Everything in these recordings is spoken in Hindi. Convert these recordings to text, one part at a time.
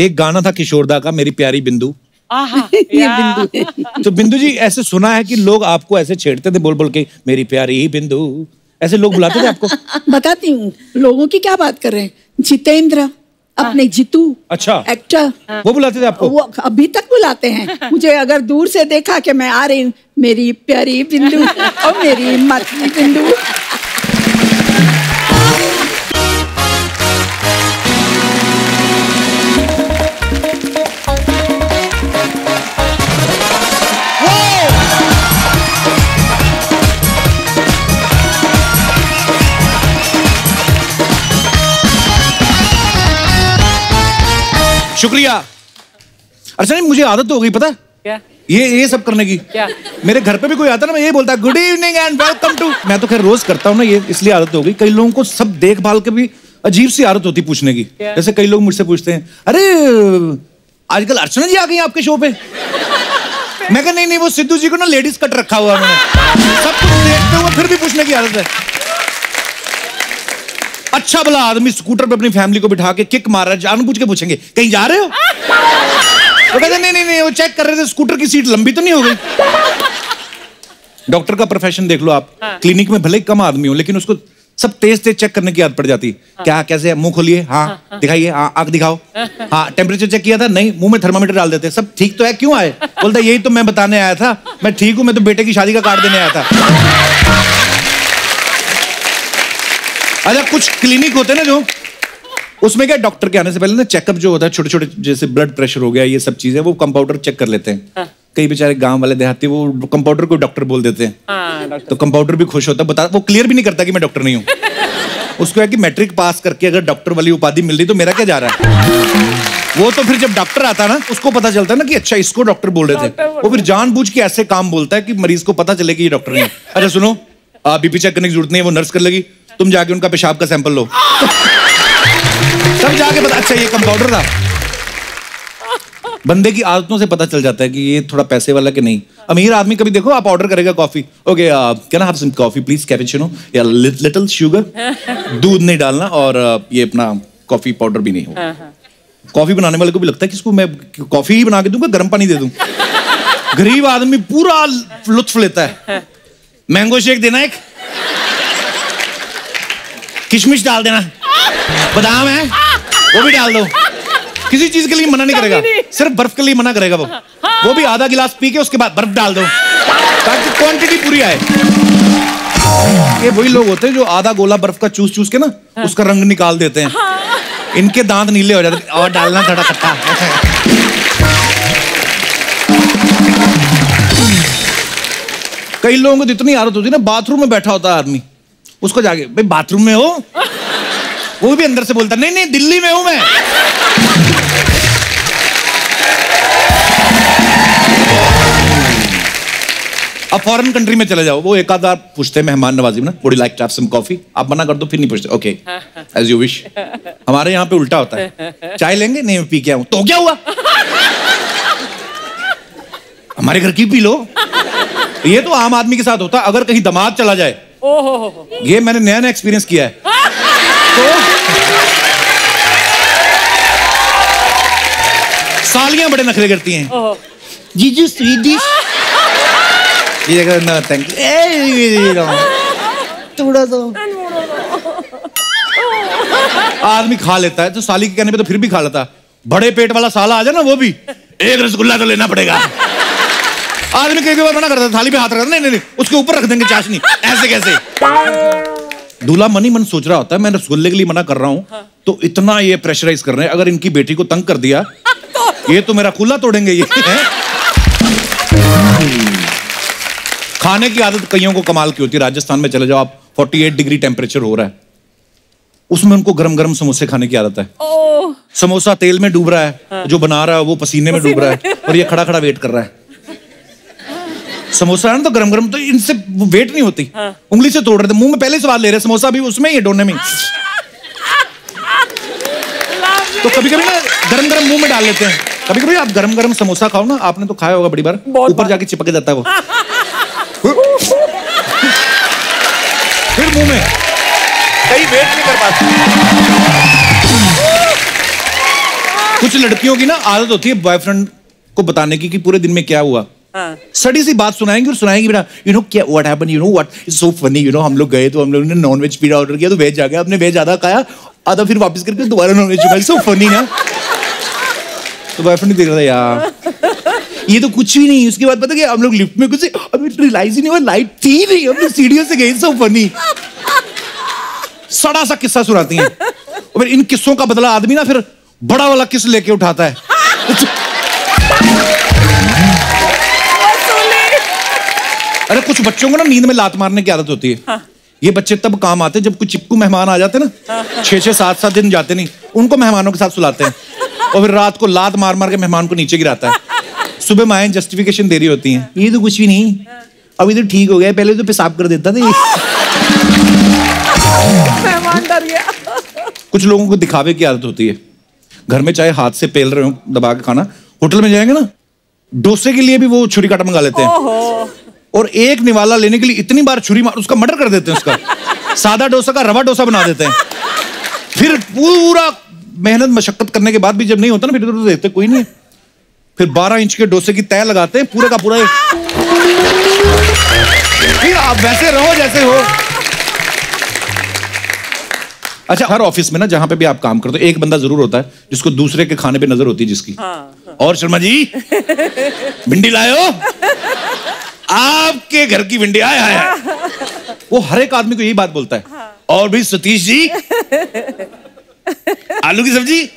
एक गाना था किशोरदा का, मेरी प्यारी बिंदु। ये बिंदु। तो बिंदु जी, ऐसे सुना है कि लोग आपको ऐसे छेड़ते थे बोल बोल के, मेरी प्यारी बिंदु, ऐसे लोग बुलाते थे आपको? बताती हूँ, लोगों की क्या बात कर रहे हैं। जितेंद्र, अपने जीतू, अच्छा, एक्टर, वो बुलाते थे आपको? वो अभी तक बुलाते हैं मुझे। अगर दूर से देखा कि मैं आ रही हूँ, मेरी प्यारी बिंदु और मेरी मतली बिंदु। शुक्रिया। अच्छा नहीं, मुझे आदत तो हो गई, पता है क्या? ये सब करने की। क्या? मेरे घर पे भी कोई आता ना, मैं ये बोलता good evening and welcome to. मैं तो खैर रोज करता हूँ ना ये, इसलिए आदत हो गई। कई लोगों को सब देखभाल के भी अजीब सी आदत होती पूछने की। जैसे कई लोग मुझसे पूछते हैं, अरे आजकल अर्चना जी आ गई आपके शो पे? मैं कहा नहीं, वो सिद्धू जी को ना लेडीज कट रखा हुआ उन्होंने। सब कुछ देखते हुए फिर भी पूछने की आदत है। अच्छा भला आदमी स्कूटर पे अपनी फैमिली को बिठा के किक मार रहा है, जानबूझ के पूछेंगे कहीं जा रहे हो? वो कहते नहीं, वो चेक कर रहे थे स्कूटर की सीट लंबी तो नहीं हो गई। डॉक्टर का प्रोफेशन देख लो आप। क्लिनिक में भले कम आदमी हो, लेकिन उसको सब तेज चेक करने की आदत पड़ जाती। क्या, कैसे, मुंह खोलिए, हाँ दिखाइए, हाँ आंख दिखाओ, हाँ टेम्परेचर चेक किया था, नहीं, मुंह में थर्मामीटर डाल देते, सब ठीक तो है, क्यों आए? बोलता यही तो मैं बताने आया था, मैं ठीक हूं, मैं तो बेटे की शादी का कार्ड देने आया था। अच्छा, कुछ क्लिनिक होते हैं ना जो, उसमें क्या डॉक्टर के आने से पहले ना चेकअप जो होता है, छोटे छोटे जैसे ब्लड प्रेशर हो गया, ये सब चीजें वो कंपाउंडर चेक कर लेते हैं। कई बेचारे गांव वाले देहाती वो कंपाउंडर को डॉक्टर बोल देते हैं। तो कंपाउंडर भी खुश होता है, बता, वो क्लियर भी नहीं करता कि मैं डॉक्टर नहीं हूँ। उसको है कि मैट्रिक पास करके अगर डॉक्टर वाली उपाधि मिल रही तो मेरा क्या जा रहा है। वो तो फिर जब डॉक्टर आता ना, उसको पता चलता है ना कि अच्छा इसको डॉक्टर बोल रहे थे। वो फिर जानबूझ के ऐसे काम बोलता है कि मरीज को पता चले कि ये डॉक्टर नहीं है। अच्छा सुनो, बीपी चेक करने की जरूरत नहीं है, वो नर्स कर लेगी, तुम जाके उनका पेशाब का सैंपल लो। तब जाके पता, अच्छा ये कंपाउंडर था। बंदे की आदतों से पता चल जाता है कि ये थोड़ा पैसे वाला कि नहीं। अमीर आदमी कभी देखो, आप ऑर्डर करेगा coffee, okay can I have some coffee please, cappuccino या लिटिल शुगर, दूध नहीं डालना, और ये अपना कॉफी पाउडर भी नहीं हो। कॉफी बनाने वाले को भी लगता है कि इसको मैं कॉफी ही बना के दूंगा, गर्म पानी दे दूं। गरीब आदमी पूरा लुत्फ लेता है। मैंगो शेक देना, एक किशमिश डाल देना, बादाम है वो भी डाल दो। किसी चीज के लिए मना नहीं करेगा, सिर्फ बर्फ के लिए मना करेगा वो भी आधा गिलास पी के उसके बाद बर्फ डाल दो ताकि क्वांटिटी पूरी आए। ये वही लोग होते हैं जो आधा गोला बर्फ का चूस चूस के ना उसका रंग निकाल देते हैं। इनके दांत नीले हो जाते हैं, और डालना थोड़ा खट्टा। कई लोगों को इतनी आदत होती है ना, बाथरूम में बैठा होता है आदमी, उसको जाके भाई बाथरूम में हो, वो भी अंदर से बोलता नहीं नहीं दिल्ली में हूं मैं। अब फॉरेन कंट्री में चले जाओ, वो एक आध बार पूछते हैं मेहमान नवाजी में ना, would you like to have some coffee, आप मना कर दो फिर नहीं पूछते, ओके एज यू विश। हमारे यहाँ पे उल्टा होता है, चाय लेंगे, नहीं पी के आऊं, तो क्या हुआ, हमारे घर की पी लो। ये तो आम आदमी के साथ होता है। अगर कहीं दामाद चला जाए, ये मैंने नया नया एक्सपीरियंस किया है, तो सालियां बड़े नखरे करती हैं, जीजू स्वीट डिश, ये ना थैंक यू, थोड़ा सा आदमी खा लेता है, तो साली के कहने पे तो फिर भी खा लेता है। बड़े पेट वाला साला आ जाए ना, वो भी एक रसगुल्ला तो लेना पड़ेगा। आदमी कई बार मना करता है, थाली पे हाथ रखता, नहीं नहीं उसके ऊपर रख देंगे चाशनी, ऐसे कैसे। दूल्हा मन ही मन सोच रहा होता है मैं रसगुल्ले के लिए मना कर रहा हूं, तो इतना ये प्रेशराइज कर रहे हैं, अगर इनकी बेटी को तंग कर दिया ये तो मेरा कुल्ला तोड़ेंगे ये। खाने की आदत कईयों को कमाल की होती है। राजस्थान में चले जाओ आप, 48 डिग्री टेम्परेचर हो रहा है, उसमें उनको गरम गरम समोसे खाने की आदत है। समोसा तेल में डूब रहा है, जो बना रहा है वो पसीने में डूब रहा है, और ये खड़ा खड़ा वेट कर रहा है। समोसा है ना तो गरम गरम, तो इनसे वेट नहीं होती, उंगली से तोड़ रहे थे, मुंह में पहले स्वाद ले रहे, समोसा भी उसमें ही डोने में। तो कभी कभी ना गरम गरम मुंह में डाल लेते हैं। कभी कभी आप गरम गरम समोसा खाओ ना, आपने तो खाया होगा बड़ी बार, ऊपर जाके चिपक जाता है वो, फिर मुंह में, कहीं वेट नहीं कर पाते। कुछ लड़कियों की ना आदत होती है बॉयफ्रेंड को बताने की कि पूरे दिन में क्या हुआ। सड़ी सी बात सुनाएंगे और सुनाएंगे बेटा यू नो क्या what happened, you know what is so funny, you know हम लोग गए तो हम लोगों ने नॉन वेज पिज्जा ऑर्डर किया तो वेज आ गया, हमने वेज आधा खाया आधा फिर वापस करके दोबारा नॉन वेज खाया, सो फनी ना। तो बॉयफ्रेंड देख रहा था यार ये तो कुछ भी नहीं। उसके बाद पता क्या हम लोग लिफ्ट में कुछ अभी रियलाइज ही नहीं हुआ लाइट थी नहीं, हम लोग सीढ़ियों से गए, सो फनी। सड़ा सा किस्सा सुनाती हैं और फिर इन किस्सों का बदला आदमी ना फिर बड़ा वाला किस लेके उठाता है। अरे कुछ बच्चों को ना नींद में लात मारने की आदत होती है। ये बच्चे तब काम आते हैं जब कोई चिपकू मेहमान आ जाते हैं ना, 6-6, 7-7 दिन जाते नहीं, उनको मेहमानों के साथ सुलाते हैं और फिर रात को लात मार मार के मेहमान को नीचे गिराता है। सुबह माएँ जस्टिफिकेशन दे रही होती हैं, ये तो कुछ भी नहीं, अभी तो ठीक हो गया, पहले तो पेशाब कर देता था। मेहमान डर गया। कुछ लोगों को दिखावे की आदत होती है, घर में चाहे हाथ से पेल रहे हो दबा के खाना, होटल में जाएंगे ना डोसे के लिए भी वो छुरी काटा मंगा लेते हैं और एक निवाला लेने के लिए इतनी बार छुरी मार उसका मर्डर कर देते हैं, उसका सादा डोसा का रवा डोसा बना देते हैं। फिर पूरा मेहनत मशक्कत करने के बाद भी जब नहीं होता ना फिर तो देखते कोई नहीं, फिर 12 इंच के डोसे की तय लगाते हैं पूरे का पूरा। फिर आप वैसे रहो जैसे हो। अच्छा हर ऑफिस में ना जहां पे भी आप काम करते हो एक बंदा जरूर होता है जिसको दूसरे के खाने पे नजर होती है जिसकी। और शर्मा जी भिंडी लाए हो, आपके घर की भिंडी आया है। वो हर एक आदमी को यही बात बोलता है। और भी सतीश जी आलू की सब्जी,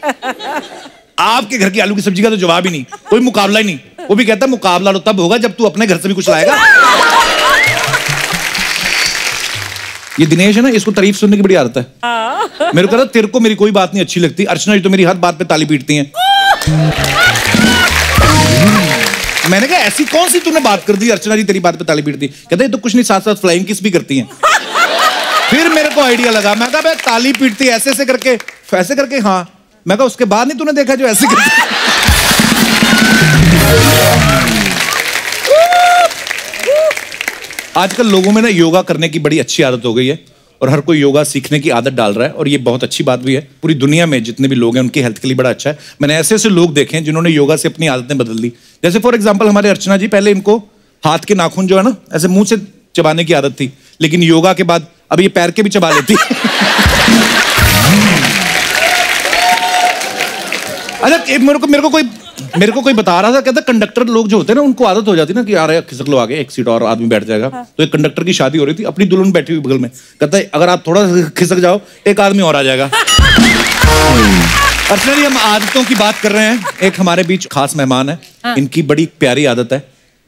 आपके घर की आलू की सब्जी का तो जवाब ही नहीं, कोई मुकाबला ही नहीं। वो भी कहता है मुकाबला तो तब होगा जब तू अपने घर से भी कुछ लाएगा। ये दिनेश है ना, इसको तारीफ सुनने की बड़ी आदत है। मेरे को कहता तेरे को मेरी कोई बात नहीं अच्छी लगती, अर्चना जी तो मेरी हर बात पे ताली पीटती हैं। मैंने कहा ऐसी कौन सी तूने बात कर दी अर्चना जी तेरी बात पे ताली पीटती? कहते ये तो कुछ नहीं, साथ साथ फ्लाइंग किस भी करती हैं। फिर मेरे को आइडिया लगा, मैं कहा ताली पीटती ऐसे ऐसे करके हाँ। मैं कहा उसके बाद नहीं तूने देखा जो ऐसे करती। आजकल लोगों में ना योगा करने की बड़ी अच्छी आदत हो गई है और हर कोई योगा सीखने की आदत डाल रहा है और ये बहुत अच्छी बात भी है। पूरी दुनिया में जितने भी लोग हैं उनकी हेल्थ के लिए बड़ा अच्छा है। मैंने ऐसे ऐसे लोग देखे हैं जिन्होंने योगा से अपनी आदतें बदल दी। जैसे फॉर एग्जांपल हमारे अर्चना जी, पहले इनको हाथ के नाखून जो है ना ऐसे मुंह से चबाने की आदत थी, लेकिन योगा के बाद अब ये पैर के भी चबा लेती। अच्छा मेरे को कोई बता रहा था, कहता कंडक्टर लोग जो होते हैं ना उनको आदत हो जाती है ना कि यार खिसक लो आगे, एक सीट और आदमी बैठ जाएगा। तो एक कंडक्टर की शादी हो रही थी, अपनी दुल्हन बैठी हुई बगल में, कहता है अगर आप थोड़ा खिसक जाओ एक आदमी और आ जाएगा। अर्चना जी हम आदतों की बात कर रहे हैं, एक हमारे बीच खास मेहमान है। इनकी बड़ी प्यारी आदत है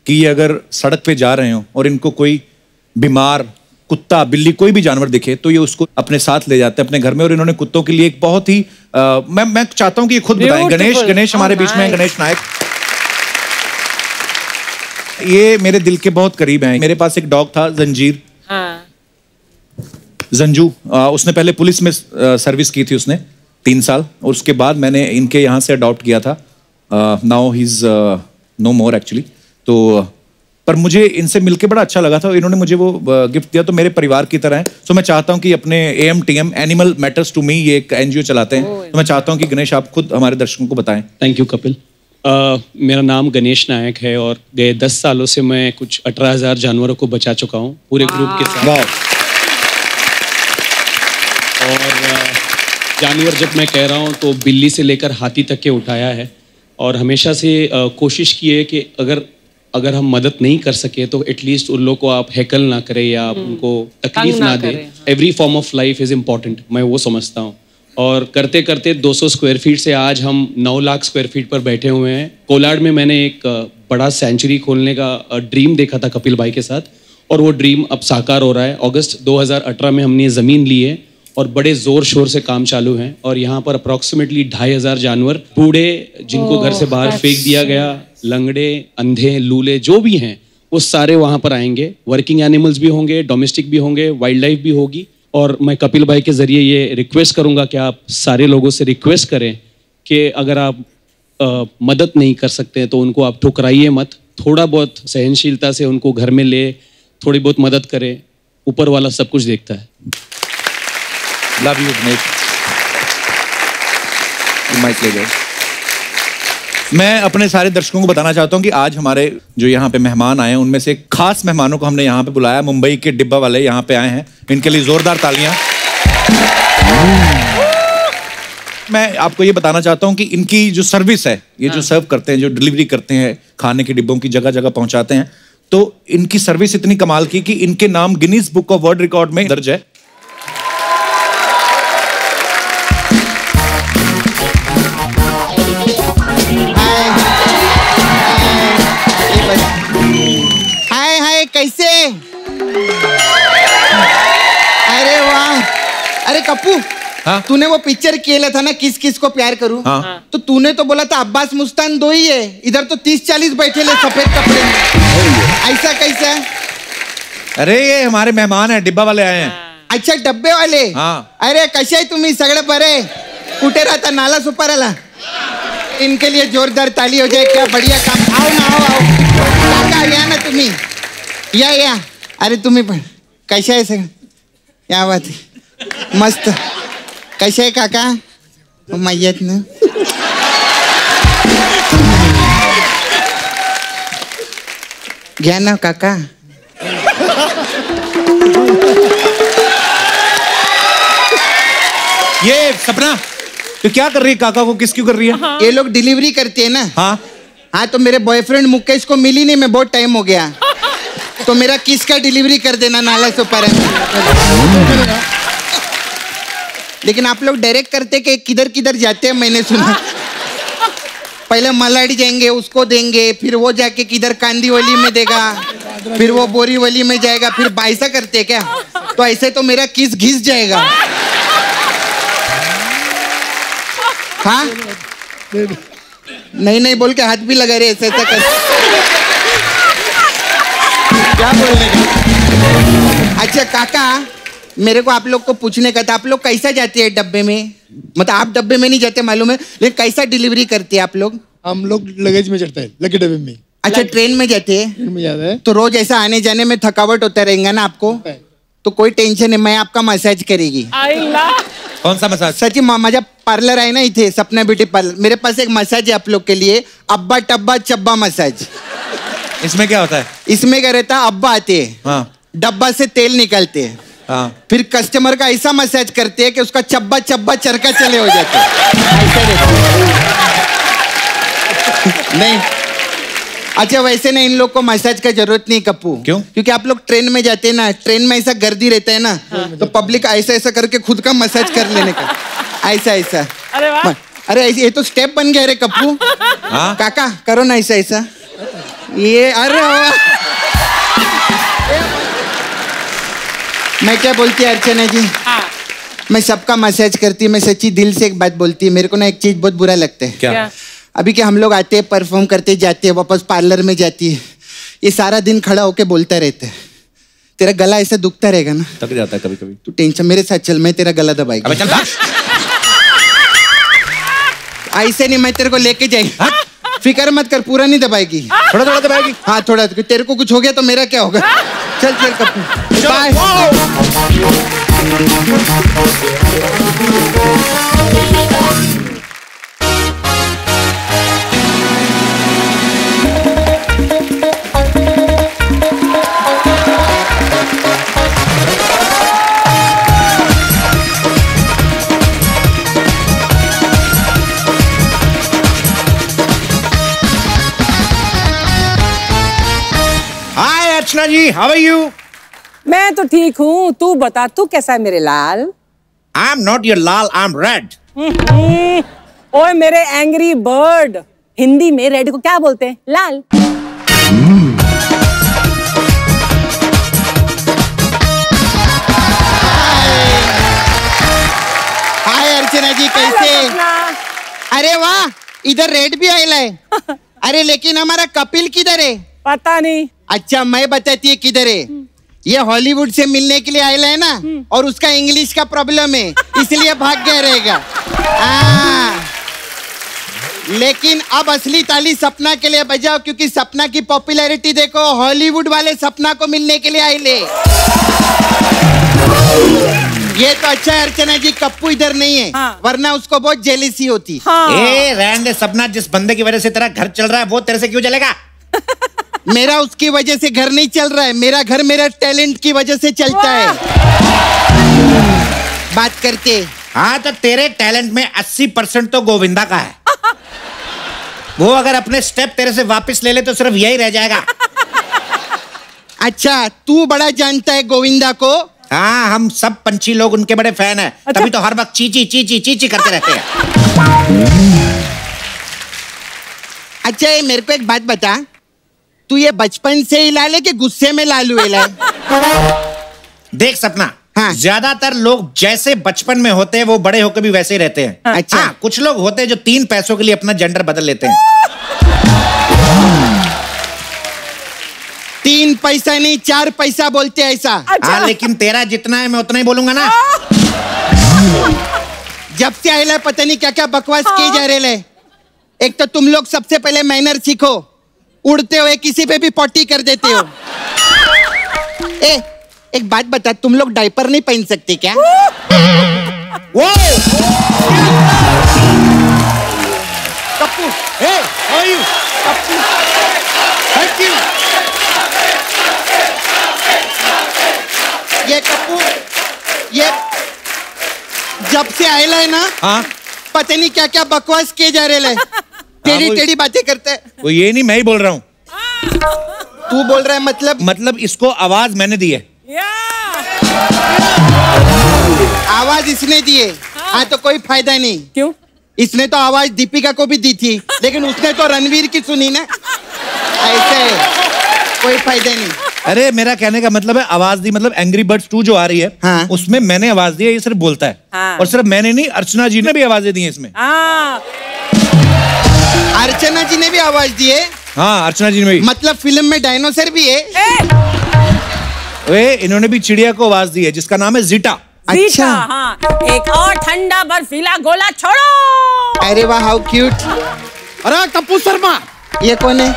कि ये अगर सड़क पे जा रहे हो और इनको कोई बीमार कुत्ता बिल्ली कोई भी जानवर दिखे तो ये उसको अपने साथ ले जाते हैं अपने घर में। और इन्होंने कुत्तों के लिए एक बहुत ही मैं चाहता हूं कि ये खुद बताएं। गणेश हमारे बीच में है, गणेश नायक। ये मेरे दिल के बहुत करीब हैं। मेरे पास एक डॉग था जंजीर, जंजू। उसने पहले पुलिस में सर्विस की थी उसने 3 साल, और उसके बाद मैंने इनके यहाँ से अडॉप्ट किया था। Now he is no more actually. तो पर मुझे इनसे मिलके बड़ा अच्छा लगा था, इन्होंने मुझे वो गिफ्ट दिया, तो मेरे परिवार की तरह है। तो मैं चाहता हूं कि अपने AMTM animal matters to me ये एक NGO चलाते हैं, तो मैं चाहता हूं कि गणेश आप खुद हमारे दर्शकों को बताएं। Thank you Kapil. मेरा नाम गणेश नायक है और गए 10 सालों से मैं कुछ 18,000 जानवरों को बचा चुका हूँ पूरे ग्रुप के साथ। और जानवर जब मैं कह रहा हूँ तो बिल्ली से लेकर हाथी तक के उठाया है, और हमेशा से कोशिश की है कि अगर हम मदद नहीं कर सके तो एटलीस्ट उन लोगों को आप हैकल ना करें या आप उनको तकलीफ ना दें। Every form of life is important, मैं वो समझता हूँ। और करते करते 200 स्क्वायर फीट से आज हम 9 लाख स्क्वायर फीट पर बैठे हुए हैं। कोलाड में मैंने एक बड़ा सेंचुरी खोलने का ड्रीम देखा था कपिल भाई के साथ, और वो ड्रीम अब साकार हो रहा है। अगस्त 2018 में हमने ज़मीन ली है और बड़े ज़ोर शोर से काम चालू है। और यहाँ पर अप्रॉक्सीमेटली 2,500 जानवर, बूढ़े जिनको घर से बाहर फेंक दिया गया, लंगड़े, अंधे, लूले जो भी हैं वो सारे वहाँ पर आएंगे। वर्किंग एनिमल्स भी होंगे, डोमेस्टिक भी होंगे, वाइल्ड लाइफ भी होगी। और मैं कपिल भाई के ज़रिए ये रिक्वेस्ट करूँगा कि आप सारे लोगों से रिक्वेस्ट करें कि अगर आप मदद नहीं कर सकते हैं तो उनको आप ठुकराइए मत, थोड़ा बहुत सहनशीलता से उनको घर में ले, थोड़ी बहुत मदद करें। ऊपर वाला सब कुछ देखता है। Love you Ganesh. माइक ले जाओ। मैं अपने सारे दर्शकों को बताना चाहता हूँ कि आज हमारे जो यहाँ पे मेहमान आए हैं उनमें से खास मेहमानों को हमने यहाँ पे बुलाया। मुंबई के डिब्बा वाले यहाँ पे आए हैं, इनके लिए जोरदार तालियां। मैं आपको ये बताना चाहता हूँ कि इनकी जो सर्विस है, ये जो सर्व करते हैं, जो डिलीवरी करते हैं, खाने के डिब्बों की जगह जगह पहुंचाते हैं, तो इनकी सर्विस इतनी कमाल की कि इनके नाम Guinness book of world record में दर्ज है। हाय हाय, कैसे? अरे वाह! अरे कप्पू, हाँ? तूने वो पिक्चर किया था ना, किस किस को प्यार करूं? हाँ? तो तूने तो बोला था अब्बास मुस्तान दो ही है, इधर तो 30-40 बैठे ले सफेद कपड़े में। ऐसा कैसा? अरे ये हमारे मेहमान हैं, डिब्बा वाले आए हैं। अच्छा, डब्बे वाले? हाँ। अरे कसे तुम्ही सगळे बरे? कुठे राहता? नाला सुपाराला? इनके लिए जोरदार ताली हो जाए, क्या बढ़िया काम। आओ ना, आओ काका, या ना तुम्ही, या। अरे तुम्ही पण कैसे आहे सगळं? या बात आहे, मस्त. कैसे आहे काका? मय्यत ना? घ्या ना काका. ये सपना तो क्या कर रही है? काका को किस क्यों कर रही है? ये लोग डिलीवरी करते हैं ना। हाँ हाँ, तो मेरे बॉयफ्रेंड मुकेश को मिली नहीं, मैं बहुत टाइम हो गया, तो मेरा किस का डिलीवरी कर देना नाला सुपारा। लेकिन आप लोग डायरेक्ट करते कि किधर किधर जाते हैं, मैंने सुना। पहले मलाडी जाएंगे, उसको देंगे, फिर वो जाके किधर कांदीवली में देगा, फिर वो बोरीवली में जाएगा, फिर ऐसा करते क्या? तो ऐसे तो मेरा किस घिस जाएगा। हाँ, नहीं बोल के हाथ भी लगा रहे, ऐसा कर। क्या बोलने का? अच्छा काका, मेरे को आप लोग को पूछने का था, आप लोग कैसा जाते हैं डब्बे में? मतलब आप डब्बे में नहीं जाते मालूम है, लेकिन कैसा डिलीवरी करते हैं आप लोग? हम लोग लगेज में चढ़ते हैं, लकी डब्बे में। अच्छा, ट्रेन में जाते हैं? ट्रेन में जाते हैं तो रोज ऐसा आने जाने में थकावट होता रहेगा ना आपको? तो कोई टेंशन नहीं, मैं आपका मसाज करेगी। कौन सा मसाज? सची माझा पार्लर आहे ना इथे, सपना ब्यूटी पार्लर, मेरे पास एक मसाज है आप लोग के लिए, अब्बा टब्बा चब्बा मसाज। इसमें क्या होता है? इसमें क्या रहता है, अब्बा आते हैं, हाँ, डब्बा से तेल निकालते हैं, हाँ, फिर कस्टमर का ऐसा मसाज करते हैं कि उसका चब्बा चब्बा चरका चले हो जाते हैं। ऐसा रहता है। नहीं, अच्छा वैसे ना, इन लोग को मसाज का जरूरत नहीं कप्पू। क्यों? क्योंकि आप लोग ट्रेन में जाते हैं ना, ट्रेन में ऐसा गर्दी रहता है ना, तो पब्लिक ऐसा ऐसा करके खुद का मसाज कर लेने का, ऐसा ऐसा। अरे वाह! अरे ये तो स्टेप बन गया रे कप्पू। हाँ? काका करो ना ऐसा ऐसा, ये अरे वाह। मैं क्या बोलती है अर्चना जी, मैं सबका मसाज करती, मैं सच्ची दिल से एक बात बोलती है, मेरे को ना एक चीज बहुत बुरा लगता है। क्या? अभी कि हम लोग आते हैं, परफॉर्म करते जाते हैं, वापस पार्लर में जाती है, ये सारा दिन खड़ा होके बोलता रहता है, तेरा गला ऐसा दुखता रहेगा ना, थक जाता है कभी कभी। तू टेंशन, मेरे साथ चल, मैं तेरा गला दबाएगा। अबे चल भाग। ऐसे नहीं, मैं तेरे को लेके जाएगी, फिक्र मत कर, पूरा नहीं दबाएगी, थोड़ा थोड़ा दबाएगी। हाँ थोड़ा, तेरे को कुछ हो गया तो मेरा क्या होगा? चल चल Kappu, bye. Archana ji, how are you? मैं तो ठीक हूँ, तू बता, तू कैसा है मेरे लाल? I am not your lal, I am red. ओए मेरे एंग्री बर्ड, हिंदी में रेड को क्या बोलते हैं? लाल। हाय अर्चना जी, कैसे? अरे वाह, इधर रेड भी आयला है। अरे लेकिन हमारा कपिल किधर है? पता नहीं। अच्छा मैं बताती है किधर है। ये हॉलीवुड से मिलने के लिए आयला है ना, और उसका इंग्लिश का प्रॉब्लम है, इसलिए भाग गया रहेगा। लेकिन अब असली ताली सपना के लिए बजाओ, क्योंकि सपना की पॉपुलैरिटी देखो, हॉलीवुड वाले सपना को मिलने के लिए आए ले। ये तो अच्छा है अर्चना जी, कप्पू इधर नहीं है। हाँ। वरना उसको बहुत जेलिसी होती। हाँ। ए रहने दे सपना, जिस बंदे की वजह से तेरा घर चल रहा है वो तेरे से क्यों चलेगा? मेरा उसकी वजह से घर नहीं चल रहा है, मेरा घर मेरा टैलेंट की वजह से चलता है। बात करते। हाँ तो तेरे टैलेंट में 80% तो गोविंदा का है। वो अगर अपने स्टेप तेरे से वापस ले ले तो सिर्फ यही रह जाएगा। अच्छा, तू बड़ा जानता है गोविंदा को? हाँ, हम सब पंछी लोग उनके बड़े फैन हैं। अच्छा? तभी तो हर वक्त चीची चीची चीची करते रहते हैं। अच्छा, ये मेरे को एक बात बता, तू ये बचपन से ही लाले कि गुस्से में लालू है? देख सपना, हाँ। ज्यादातर लोग जैसे बचपन में होते हैं वो बड़े होकर भी वैसे ही रहते हैं। अच्छा। हाँ, कुछ लोग होते हैं जो 3 पैसों के लिए अपना जेंडर बदल लेते हैं। 3 पैसा नहीं 4 पैसा बोलते हैं ऐसा। हाँ, लेकिन तेरा जितना है मैं उतना ही बोलूंगा ना। जब से आए पता नहीं क्या क्या बकवास किए जा रहे ले। एक तो तुम लोग सबसे पहले मैनर सीखो, उड़ते हुए किसी पे भी पॉटी कर देते हो। एक बात बता, तुम लोग डायपर नहीं पहन सकते क्या? वो Kappu, Hey, how are you? Kappu, Thank you. ये कप्पू, ये जब से आयला है ना, हाँ, पता नहीं क्या क्या बकवास किए जा रहे ले। टेढ़ी टेढ़ी बातें करते हैं। वो ये नहीं, मैं ही बोल रहा हूँ। तू बोल रहा है मतलब इसको आवाज मैंने दी है। आवाज इसने दिए। हाँ तो कोई फायदा नहीं। क्यों? इसने तो आवाज दीपिका को भी दी थी, लेकिन उसने तो रणवीर की सुनी ना। ऐसे कोई फायदा नहीं। अरे मेरा कहने का मतलब है आवाज दी, मतलब एंग्री बर्ड्स 2 जो आ रही है, हाँ। उसमें मैंने आवाज दी है, ये सिर्फ बोलता है। हाँ। और सिर्फ मैंने नहीं, अर्चना जी ने भी आवाजें दी हैं इसमें। हाँ। अर्चना जी ने भी आवाज दी है? हाँ, अर्चना जी ने भी। मतलब फिल्म में डायनासोर भी है? वे इन्होंने भी चिड़िया को आवाज दी है जिसका नाम है जीटा। अच्छा। हाँ। एक और ठंडा बर्फीला गोला छोड़ो। अरे वाह, हाउ क्यूट। अरे कप्पू शर्मा, ये कौन है?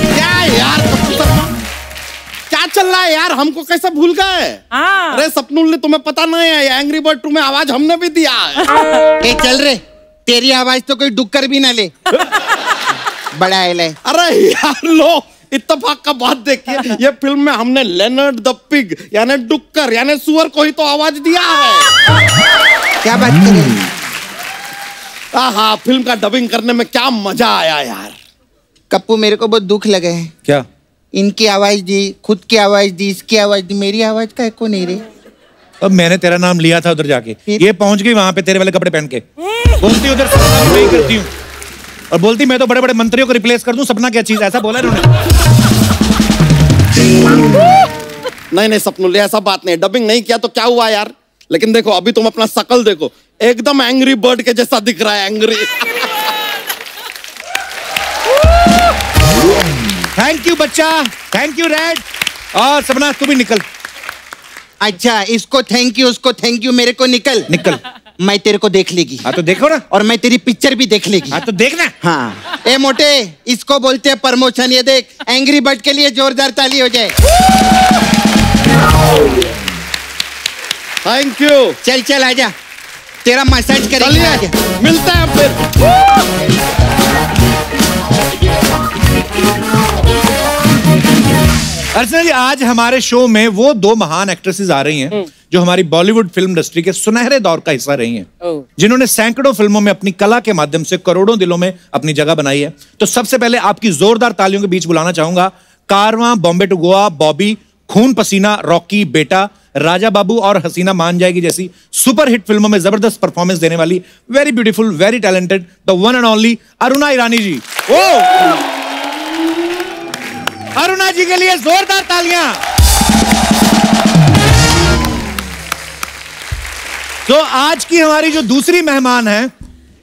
क्या यार कप्पू शर्मा, क्या चल रहा है यार? हमको कैसे भूल गए? हाँ। अरे सपनुल ने तुम्हें पता नहीं है, एंग्री बर्ड 2 में आवाज हमने भी दिया है। ए चल रे, तेरी आवाज तो कोई डुक्कर भी ना ले। बड़ा है। अरे यार लो, इत्तेफाक का बात देखिए, ये फिल्म में हमने लेनर्ड द पिग यानी डुक्कर यानी सुअर को ही तो आवाज दिया है। क्या बात कर रहे हैं? हाँ, फिल्म का डबिंग करने में क्या मजा आया यार। कप्पू, मेरे को बहुत दुख लगा है। क्या? इनकी आवाज दी, खुद की आवाज दी, इसकी आवाज दी, मेरी आवाज का एको नहीं रे। अब मैंने तेरा नाम लिया था उधर जाके, फिर? ये पहुंच गई वहां पे तेरे वाले कपड़े पहन के, बोलती उधर सपना मैं ही करती हूँ, और बोलती मैं तो बड़े बड़े मंत्रियों को रिप्लेस कर दूं। सपना क्या चीज, ऐसा बोला इन्होंने। नहीं सपनुल, ऐसा बात नहीं, डबिंग नहीं किया तो क्या हुआ यार। लेकिन देखो अभी तुम अपना शकल देखो, एकदम एंग्री बर्ड के जैसा दिख रहा है, एंग्री। थैंक यू बच्चा, थैंक यू रेड। और सपना तू भी निकल। अच्छा, इसको थैंक यू, उसको थैंक यू, मेरे को निकल। निकल। मैं तेरे को देख लेगी। हाँ तो देखो ना। और मैं तेरी पिक्चर भी देख लेगी। हाँ तो देखना। हाँ। ए मोटे, इसको बोलते हैं प्रमोशन। ये देख, एंग्री बर्ड के लिए जोरदार ताली हो जाए। Thank you. चल चल आजा, तेरा मसाज करेंगे। आजा। मिलते हैं फिर। अर्चना जी, आज हमारे शो में वो 2 महान एक्ट्रेसेस आ रही हैं जो हमारी बॉलीवुड फिल्म इंडस्ट्री के सुनहरे दौर का हिस्सा रही हैं, जिन्होंने सैकड़ों फिल्मों में अपनी कला के माध्यम से करोड़ों दिलों में अपनी जगह बनाई है। तो सबसे पहले आपकी जोरदार तालियों के बीच बुलाना चाहूंगा कारवां, बॉम्बे टू गोवा, बॉबी, खून पसीना, रॉकी, बेटा, राजा बाबू और हसीना मान जाएगी जैसी सुपरहिट फिल्मों में जबरदस्त परफॉर्मेंस देने वाली very beautiful, very talented, the one and only Aruna Irani ji. Aruna ji के लिए जोरदार तालियां। तो आज की हमारी जो दूसरी मेहमान है,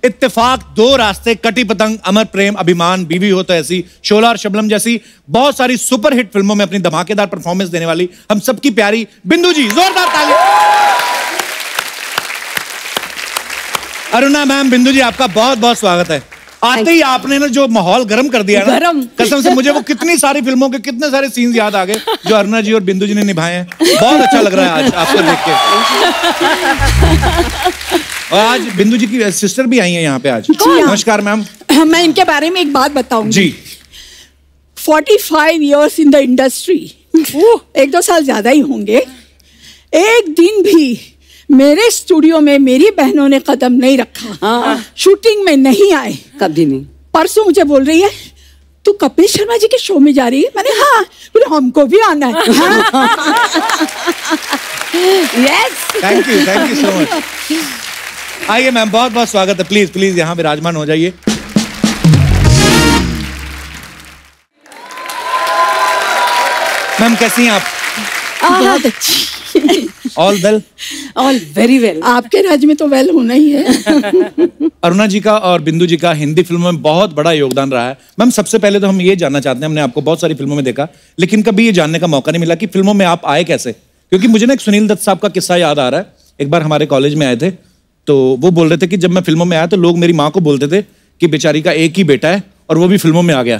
इत्तेफाक, 2 रास्ते, कटी पतंग, अमर प्रेम, अभिमान, बीवी हो तो ऐसी, शोला और शबनम जैसी बहुत सारी सुपरहिट फिल्मों में अपनी धमाकेदार परफॉर्मेंस देने वाली हम सबकी प्यारी बिंदु जी। जोरदार तालियां। अरुणा मैम, बिंदु जी, आपका बहुत बहुत स्वागत है। आते ही आपने ना जो माहौल गर्म कर दिया ना, गरम। कसम से मुझे वो कितनी सारी फिल्मों के कितने सारे सीन्स याद आ गए जो अरुणा जी और बिंदु जी ने निभाए हैं। बहुत अच्छा लग रहा है आज आपको देख के। और आज बिंदु जी की सिस्टर भी आई है यहाँ पे आज। नमस्कार मैम। मैं इनके बारे में एक बात बताऊंगी जी। 45 years इन द इंडस्ट्री, 1-2 साल ज्यादा ही होंगे। एक दिन भी मेरे स्टूडियो में मेरी बहनों ने कदम नहीं रखा, शूटिंग में नहीं आए कभी नहीं। परसों मुझे बोल रही है तू कपिल शर्मा जी के शो में जा रही है। मैंने हाँ, बोले हमको भी आना है। Yes, thank you so much. आइए मैम, बहुत बहुत स्वागत है। प्लीज प्लीज यहाँ विराजमान हो जाइए। मैम कैसी हैं आप? बहुत अच्छी। All well? All very well. आपके राज्य में तो वेल होना ही है। अरुणा जी का और बिंदु जी का हिंदी फिल्मों में बहुत बड़ा योगदान रहा है। मैम सबसे पहले तो हम ये जानना चाहते हैं, हमने आपको बहुत सारी फिल्मों में देखा लेकिन कभी ये जानने का मौका नहीं मिला कि फिल्मों में आप आए कैसे। क्योंकि मुझे ना एक सुनील दत्त साहब का किस्सा याद आ रहा है। एक बार हमारे कॉलेज में आए थे तो वो बोल रहे थे कि जब मैं फिल्मों में आया तो लोग मेरी माँ को बोलते थे कि बेचारी का एक ही बेटा है और वो भी फिल्मों में आ गया।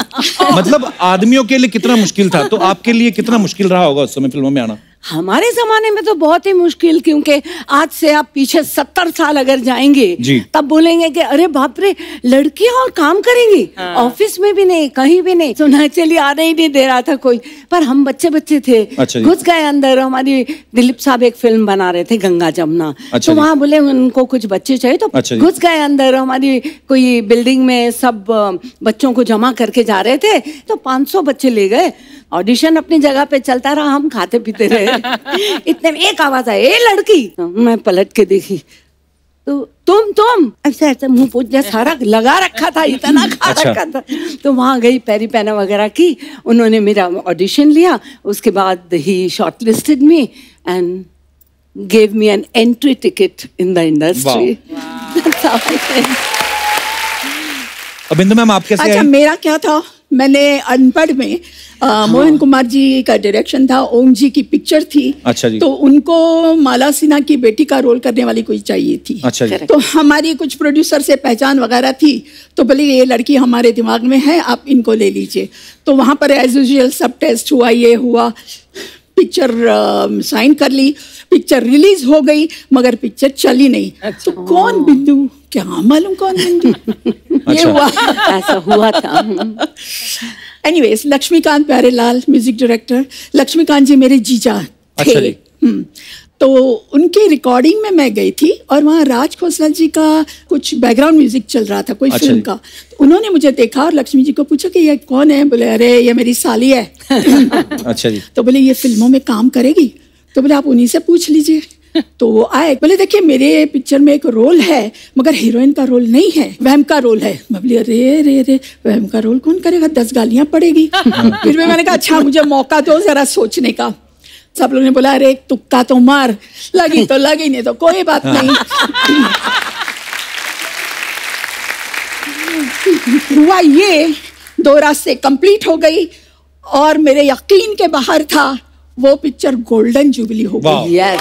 मतलब आदमियों के लिए कितना मुश्किल था, तो आपके लिए कितना मुश्किल रहा होगा उस समय फिल्मों में आना? हमारे जमाने में तो बहुत ही मुश्किल, क्योंकि आज से आप पीछे 70 साल अगर जाएंगे तब बोलेंगे कि अरे बाप रे, लड़कियां और काम करेंगी। ऑफिस में भी नहीं, कहीं भी नहीं, सुना चलिए आने ही नहीं दे रहा था कोई। पर हम बच्चे थे, घुस गए अंदर। हमारी दिलीप साहब एक फिल्म बना रहे थे गंगा जमुना, तो वहाँ बोले उनको कुछ बच्चे चाहिए, तो घुस गए अंदर। हमारी कोई बिल्डिंग में सब बच्चों को जमा करके जा रहे थे, तो 500 बच्चे ले गए। ऑडिशन अपनी जगह पे चलता रहा, हम खाते पीते रहे। इतने में एक आवाज आई, ए लड़की। मैं पलट के देखी तो तुम ऐसा मुंह पोछ जैसा सारा लगा रखा था, इतना खा रखा था। तो वहां गई, पैरी पैना वगैरह की, उन्होंने मेरा ऑडिशन लिया। उसके बाद ही shortlisted me and gave me an entry ticket in the industry. Bindu ma'am आप कैसे? अच्छा, मेरा क्या था, मैंने अनपढ़ में मोहन कुमार जी का डायरेक्शन था, ओम जी की पिक्चर थी। अच्छा जी। तो उनको माला सिन्हा की बेटी का रोल करने वाली कोई चाहिए थी। अच्छा जी। तो हमारी कुछ प्रोड्यूसर से पहचान वगैरह थी, तो बोले ये लड़की हमारे दिमाग में है, आप इनको ले लीजिए। तो वहां पर एज यूजुअल सब टेस्ट हुआ, ये हुआ, पिक्चर साइन कर ली, पिक्चर रिलीज हो गई, मगर पिक्चर चली नहीं। तो कौन बिंदु, क्या मालूम कौन बिंदु। ये हुआ, ऐसा हुआ था। Anyways, Laxmikant Pyarelal music director, Laxmikant ji मेरे जीजा थे। अच्छा जी। तो उनकी रिकॉर्डिंग में मैं गई थी और वहाँ राज खोसला जी का कुछ बैकग्राउंड म्यूजिक चल रहा था, कोई फिल्म का। तो उन्होंने मुझे देखा और लक्ष्मी जी को पूछा कि ये कौन है। बोले अरे ये मेरी साली है। अच्छा जी। तो बोले ये फिल्मों में काम करेगी, तो बोले आप उन्हीं से पूछ लीजिए। तो वो आए, बोले देखिए मेरे पिक्चर में एक रोल है मगर हीरोइन का रोल नहीं है, वहम का रोल है। मैं बोली अरे रे रे, वहम का रोल कौन करेगा, 10 गालियां पड़ेगी। फिर मैंने कहा अच्छा मुझे मौका दो जरा सोचने का। सब लोगों ने बोला अरे तुक्का तो मार, लगी तो लगी, नहीं तो कोई बात नहीं। हुआ ये, 2 रास्ते कंप्लीट हो गई और मेरे यकीन के बाहर था, वो पिक्चर गोल्डन जुबली हो गई। यस,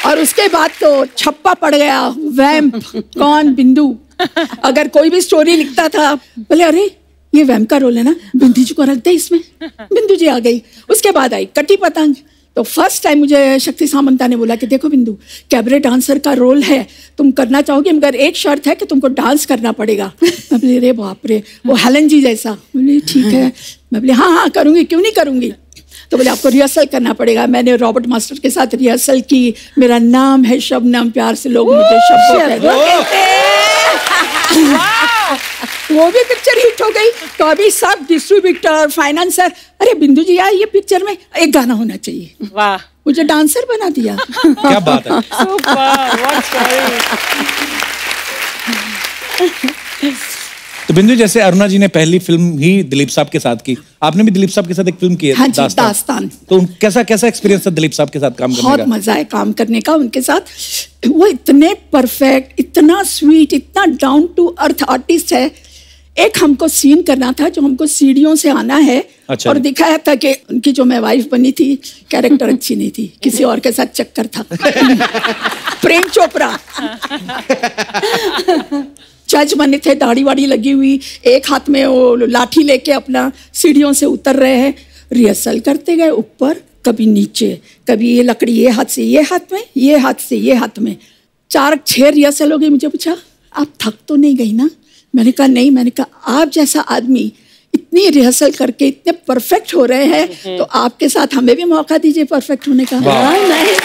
और उसके बाद तो छप्पा पड़ गया, वैम्प कौन बिंदु। अगर कोई भी स्टोरी लिखता था, बोले अरे ये वैम्प का रोल है ना, बिंदु जी को रख दे इसमें। बिंदु जी आ गई। उसके बाद आई कटी पतंग। तो फर्स्ट टाइम मुझे शक्ति सामंता ने बोला कि देखो बिंदु, कैबरे डांसर का रोल है, तुम करना चाहोगे मगर एक शर्त है कि तुमको डांस करना पड़ेगा। मैं बोली अरे बाप रे, वो हेलन जी जैसा। बोली ठीक है। मैं बोली हाँ करूंगी, क्यों नहीं करूंगी। तो बोले आपको रिहर्सल करना पड़ेगा। मैंने रॉबर्ट मास्टर के साथ रिहर्सल की। मेरा नाम है शबनम, प्यार से लोग मुझे शब्बो कहते हैं। वो भी पिक्चर हिट हो गई। तो अभी सब डिस्ट्रीब्यूटर, फाइनेंसर, अरे बिंदु जी यार ये पिक्चर में एक गाना होना चाहिए। वाह, मुझे डांसर बना दिया। क्या बात है। तो बिंदु जैसे अरुणा जी ने पहली फिल्म ही दिलीप साहब के साथ की, आपने भी दिलीप साहब के साथ एक फिल्म की है, हाँ जी, दास्तान। तो कैसा कैसा एक्सपीरियंस था दिलीप साहब के साथ काम करने का? बहुत मजा है काम करने का उनके साथ। वो इतने परफेक्ट, इतना स्वीट, इतना डाउन टू अर्थ आर्टिस्ट है एक हमको सीन करना था जो हमको सीढ़ियों से आना है। अच्छा। और दिखाया था कि उनकी जो मैं वाइफ बनी थी कैरेक्टर अच्छी नहीं थी, किसी और के साथ चक्कर था। प्रेम चोपड़ा जज बने थे, दाढ़ी वाड़ी लगी हुई, एक हाथ में वो लाठी लेके अपना सीढ़ियों से उतर रहे हैं। रिहर्सल करते गए, ऊपर कभी नीचे, कभी ये लकड़ी ये हाथ से ये हाथ में, ये हाथ से ये हाथ में। 4-6 रिहर्सल हो गई। मुझे पूछा आप थक तो नहीं गई ना? मैंने कहा नहीं। मैंने कहा आप जैसा आदमी इतनी रिहर्सल करके इतने परफेक्ट हो रहे हैं तो आपके साथ हमें भी मौका दीजिए परफेक्ट होने का। नहीं।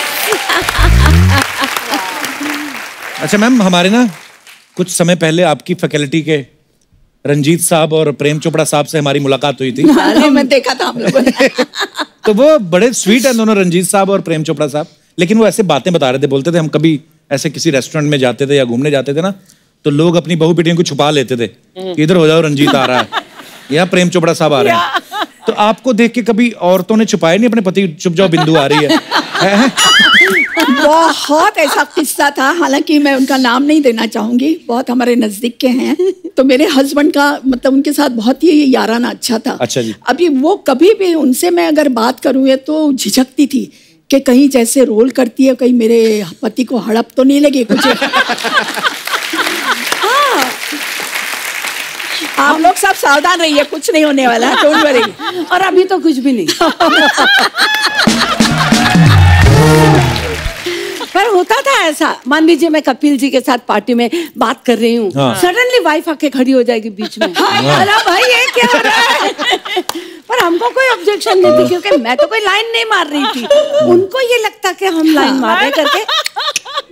अच्छा मैम, हमारे ना कुछ समय पहले आपकी फैकल्टी के रंजीत साहब और प्रेम चोपड़ा साहब से हमारी मुलाकात हुई थी। मैं देखा था हम लोगों ने। तो वो बड़े स्वीट हैं दोनों, रंजीत साहब और प्रेम चोपड़ा साहब। लेकिन वो ऐसे बातें बता रहे थे, बोलते थे हम कभी ऐसे किसी रेस्टोरेंट में जाते थे या घूमने जाते थे ना, तो लोग अपनी बहू बेटियों को छुपा लेते थे कि इधर हो जाओ, रंजीत आ रहा है या प्रेम चोपड़ा साहब आ रहे हैं। तो आपको देख के कभी औरतों ने छुपाए नहीं अपने पति, चुप जाओ बिंदु आ रही है? बहुत ऐसा किस्सा था, हालांकि मैं उनका नाम नहीं देना चाहूंगी, बहुत हमारे नजदीक के हैं। तो मेरे हस्बैंड का मतलब उनके साथ बहुत ही याराना अच्छा था। अच्छा जी। अभी वो कभी भी उनसे मैं अगर बात करूँ तो झिझकती थी कि कहीं जैसे रोल करती है, कहीं मेरे पति को हड़प तो नहीं लगी कुछ। आप लोग सब सावधान रहिए, कुछ नहीं होने वाला, डोंट वरी। और अभी तो कुछ भी नहीं। पर होता था ऐसा, मान लीजिए मैं कपिल जी के साथ पार्टी में बात कर रही हूँ, सडनली वाइफ आके खड़ी हो जाएगी बीच में। अरे भाई ये क्या हो रहा है? पर हमको कोई ऑब्जेक्शन नहीं थी क्योंकि मैं तो कोई लाइन नहीं मार रही थी। उनको ये लगता कि हम लाइन मार रहे करके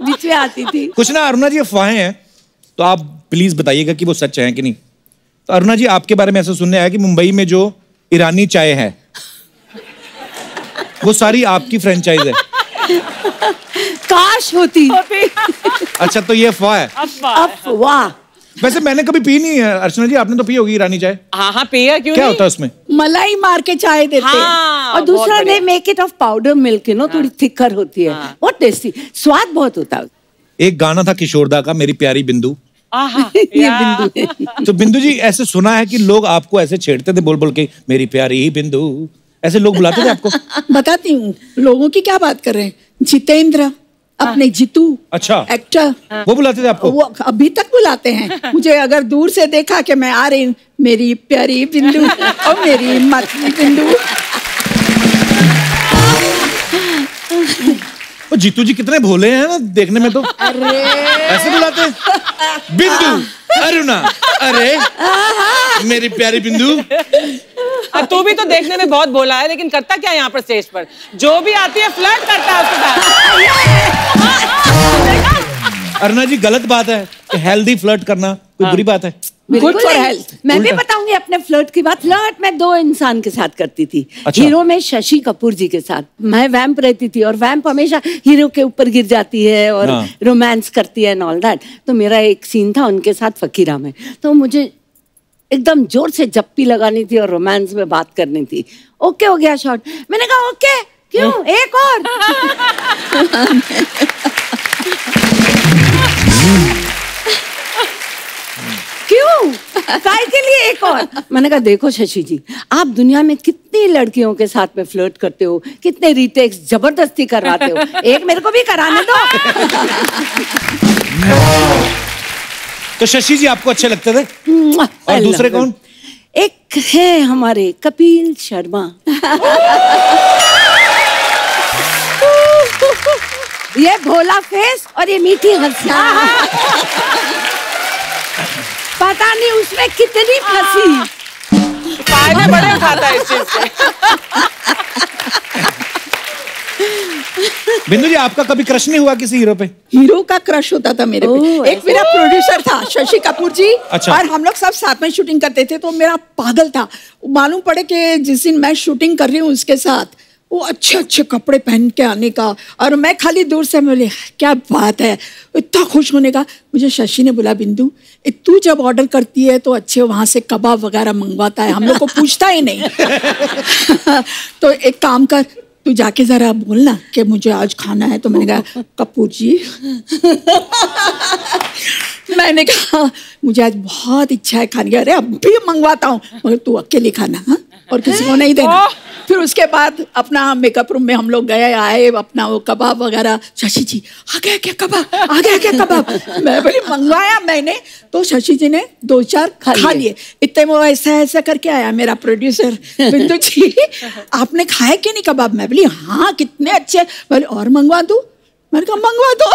बीच में आती थी। कुछ ना अरुणा जी अफवाहें हैं, तो आप प्लीज बताइएगा कि वो सच है कि नहीं। तो अरुणा जी आपके बारे में ऐसा सुनने आया कि मुंबई में जो ईरानी चाय है वो सारी आपकी फ्रेंचाइज है। काश होती। अच्छा, तो ये अफवाह है? अफवाह। वैसे मैंने कभी पी नहीं है। अर्चना जी आपने तो पी होगी ईरानी चाय? हाँ पिया, क्यों क्या नहीं? होता है उसमें? मलाई मार के चाय देते हैं। और दूसरा they make it of powder milk, you know, थोड़ी थिकर होती है, बहुत टेस्टी, स्वाद बहुत होता है। एक गाना था किशोरदा का, मेरी प्यारी बिंदु। ये बिंदु। तो बिंदु जी, ऐसे सुना है कि लोग आपको ऐसे छेड़ते थे बोल बोल के, मेरी प्यारी बिंदु, ऐसे लोग बुलाते थे आपको? बताती हूँ, लोगों की क्या बात कर रहे हैं। जितेंद्र, अपने जीतू, अच्छा एक्टर, वो बुलाते थे आपको? वो अभी तक बुलाते हैं मुझे। अगर दूर से देखा कि मैं आ रही हूँ, मेरी प्यारी बिंदु और मेरी मतली बिंदु। वो जीतू जी कितने भोले हैं ना देखने में तो। अरे ऐसे बुलाते हैं, बिंदु, अरुणा, अरे मेरी प्यारी बिंदु। तू भी तो देखने में बहुत भोला है, लेकिन करता क्या है यहाँ पर स्टेज पर? जो भी आती है फ्लर्ट करता है उसके साथ। अरुणा जी गलत बात है कि हेल्दी फ्लर्ट करना कोई बुरी बात है? Good for health. मैं भी बताऊंगी अपने फ्लर्ट की बात। फ्लर्ट मैं 2 इंसान के साथ करती थी। अच्छा। हीरो में शशि कपूर जी के साथ। मैं वैम्प रहती थी और वैम्प हमेशा हीरो के ऊपर गिर जाती है और रोमांस करती है एंड ऑल दैट। तो मेरा एक सीन था उनके साथ फकीरा में, तो मुझे एकदम जोर से जप्पी लगानी थी और रोमांस में बात करनी थी। ओके हो गया शॉट। मैंने कहा ओके क्यों, एक और। क्यों, काय के लिए एक और? मैंने कहा देखो शशि जी, आप दुनिया में कितनी लड़कियों के साथ में फ्लर्ट करते हो, कितने रीटेक्स जबरदस्ती करवाते हो, एक मेरे को भी कराने दो। तो शशि जी आपको अच्छे लगते थे? और दूसरे कौन? एक है हमारे कपिल शर्मा। ये भोला फेस और ये मीठी हंसी। पता नहीं उसमें कितनी फंसी। फायदे बड़े उठाता है इस चीज से। बिंदु जी आपका कभी क्रश नहीं हुआ किसी हीरो पे? हीरो का क्रश होता था मेरे पे। एक मेरा प्रोड्यूसर था शशि कपूर जी। अच्छा। और हम लोग सब साथ में शूटिंग करते थे, तो मेरा पागल था। मालूम पड़े कि जिस दिन मैं शूटिंग कर रही हूँ उसके साथ, वो अच्छे अच्छे कपड़े पहन के आने का, और मैं खाली दूर से बोले क्या बात है, इतना खुश होने का। मुझे शशि ने बोला बिंदु, तू जब ऑर्डर करती है तो अच्छे वहां से कबाब वगैरह मंगवाता है, हम लोग को पूछता ही नहीं। तो एक काम कर, तू जाके जरा बोलना कि मुझे आज खाना है। तो मैंने कहा कपूर जी मैंने कहा मुझे आज बहुत इच्छा है खाने की। अरे अब भी मंगवाता हूँ, मगर तू अकेले खाना, हाँ, और किसी को नहीं देना। फिर उसके बाद अपना मेकअप रूम में हम लोग गए आए, अपना वो कबाब वगैरह। शशि जी आ गया क्या कबाब, आ गया क्या कबाब? मैं बोली मंगवाया मैंने, तो शशि जी ने 2-4 खा लिए। इतने वो ऐसा ऐसा करके आया मेरा प्रोड्यूसर, बिंदु जी आपने खाए कि नहीं कबाब? मैं बोली हाँ कितने अच्छे। बोले और मंगवा दूं? मैंने कहा मंगवा दो।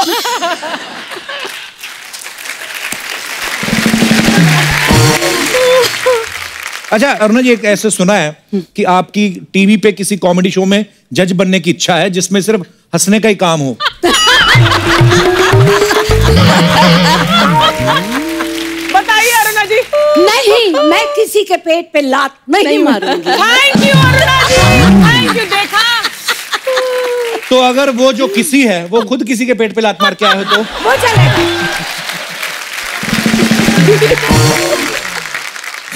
अच्छा अरुणा जी, एक ऐसे सुना है कि आपकी टीवी पे किसी कॉमेडी शो में जज बनने की इच्छा है जिसमें सिर्फ हंसने का ही काम हो। बताइए अरुणा जी। नहीं, मैं किसी के पेट पे लात नहीं मारूंगी। Thank you Aruna ji, thank you. देखा तो अगर वो जो किसी है वो खुद किसी के पेट पे लात मार के आए हो तो वो चलेगा।